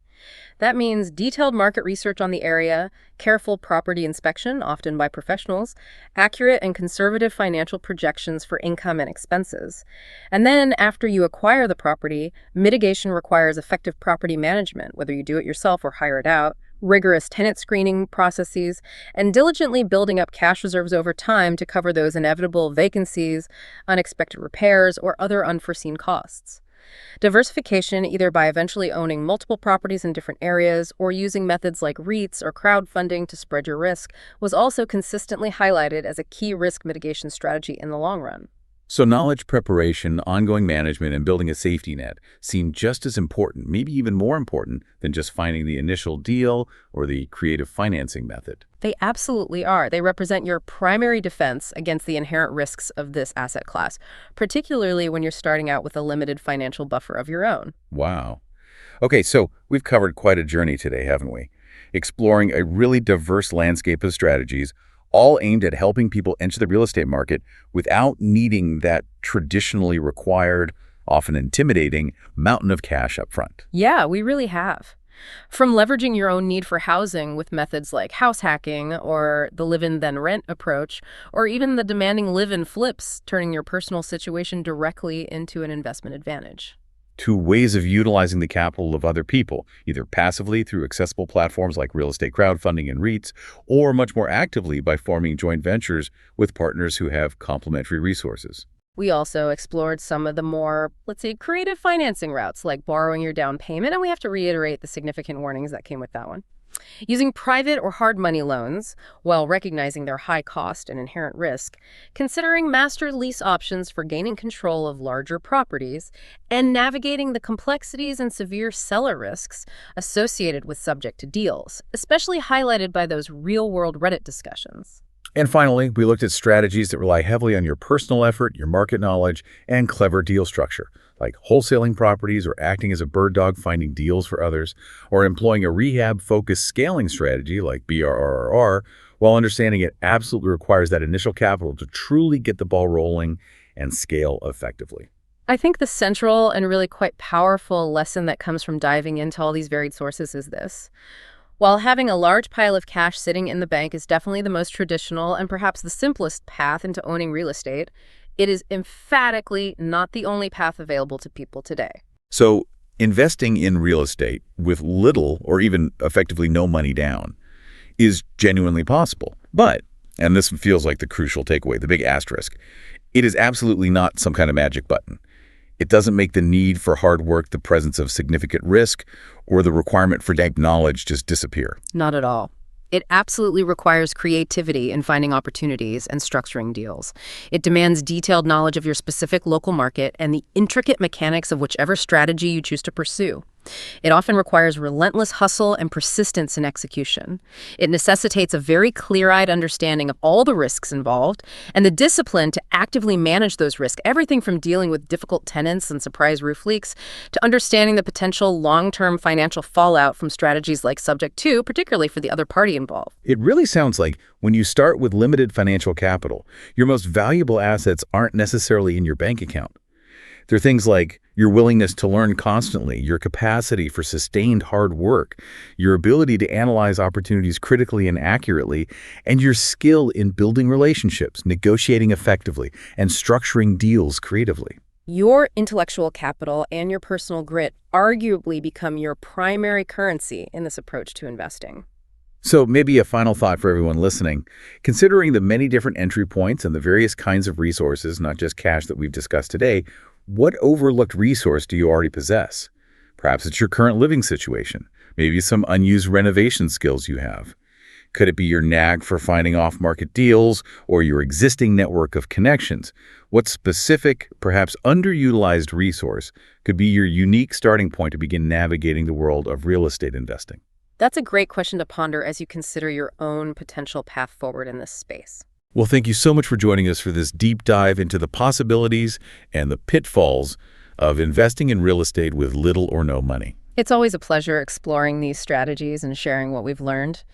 That means detailed market research on the area, careful property inspection, often by professionals, accurate and conservative financial projections for income and expenses. And then, after you acquire the property, mitigation requires effective property management, whether you do it yourself or hire it out, rigorous tenant screening processes, and diligently building up cash reserves over time to cover those inevitable vacancies, unexpected repairs, or other unforeseen costs. Diversification, either by eventually owning multiple properties in different areas or using methods like REITs or crowdfunding to spread your risk, was also consistently highlighted as a key risk mitigation strategy in the long run. So knowledge preparation, ongoing management, and building a safety net seem just as important, maybe even more important, than just finding the initial deal or the creative financing method. They absolutely are. They represent your primary defense against the inherent risks of this asset class, particularly when you're starting out with a limited financial buffer of your own. Wow. Okay, so we've covered quite a journey today, haven't we? Exploring a really diverse landscape of strategies, all aimed at helping people enter the real estate market without needing that traditionally required, often intimidating, mountain of cash up front. Yeah, we really have. From leveraging your own need for housing with methods like house hacking or the live-in then rent approach, or even the demanding live-in flips, turning your personal situation directly into an investment advantage. To ways of utilizing the capital of other people, either passively through accessible platforms like real estate crowdfunding and REITs, or much more actively by forming joint ventures with partners who have complementary resources. We also explored some of the more, let's say, creative financing routes, like borrowing your down payment, and we have to reiterate the significant warnings that came with that one. Using private or hard money loans, while recognizing their high cost and inherent risk, considering master lease options for gaining control of larger properties, and navigating the complexities and severe seller risks associated with subject to deals, especially highlighted by those real-world Reddit discussions. And finally, we looked at strategies that rely heavily on your personal effort, your market knowledge, and clever deal structure, like wholesaling properties or acting as a bird dog finding deals for others, or employing a rehab-focused scaling strategy like BRRRR, while understanding it absolutely requires that initial capital to truly get the ball rolling and scale effectively. I think the central and really quite powerful lesson that comes from diving into all these varied sources is this. While having a large pile of cash sitting in the bank is definitely the most traditional and perhaps the simplest path into owning real estate, it is emphatically not the only path available to people today. So investing in real estate with little or even effectively no money down is genuinely possible. But, and this feels like the crucial takeaway, the big asterisk, It is absolutely not some kind of magic button. It doesn't make the need for hard work, the presence of significant risk, or the requirement for deep knowledge just disappear. Not at all. It absolutely requires creativity in finding opportunities and structuring deals. It demands detailed knowledge of your specific local market and the intricate mechanics of whichever strategy you choose to pursue. It often requires relentless hustle and persistence in execution. It necessitates a very clear-eyed understanding of all the risks involved and the discipline to actively manage those risks, everything from dealing with difficult tenants and surprise roof leaks to understanding the potential long-term financial fallout from strategies like Subject 2, particularly for the other party involved. It really sounds like when you start with limited financial capital, your most valuable assets aren't necessarily in your bank account. They're things like your willingness to learn constantly, your capacity for sustained hard work, your ability to analyze opportunities critically and accurately, and your skill in building relationships, negotiating effectively, and structuring deals creatively. Your intellectual capital and your personal grit arguably become your primary currency in this approach to investing. So maybe a final thought for everyone listening. Considering the many different entry points and the various kinds of resources, not just cash that we've discussed today, what overlooked resource do you already possess? Perhaps it's your current living situation, maybe some unused renovation skills you have. Could it be your knack for finding off-market deals or your existing network of connections? What specific, perhaps underutilized resource could be your unique starting point to begin navigating the world of real estate investing? That's a great question to ponder as you consider your own potential path forward in this space. Well, thank you so much for joining us for this deep dive into the possibilities and the pitfalls of investing in real estate with little or no money. It's always a pleasure exploring these strategies and sharing what we've learned.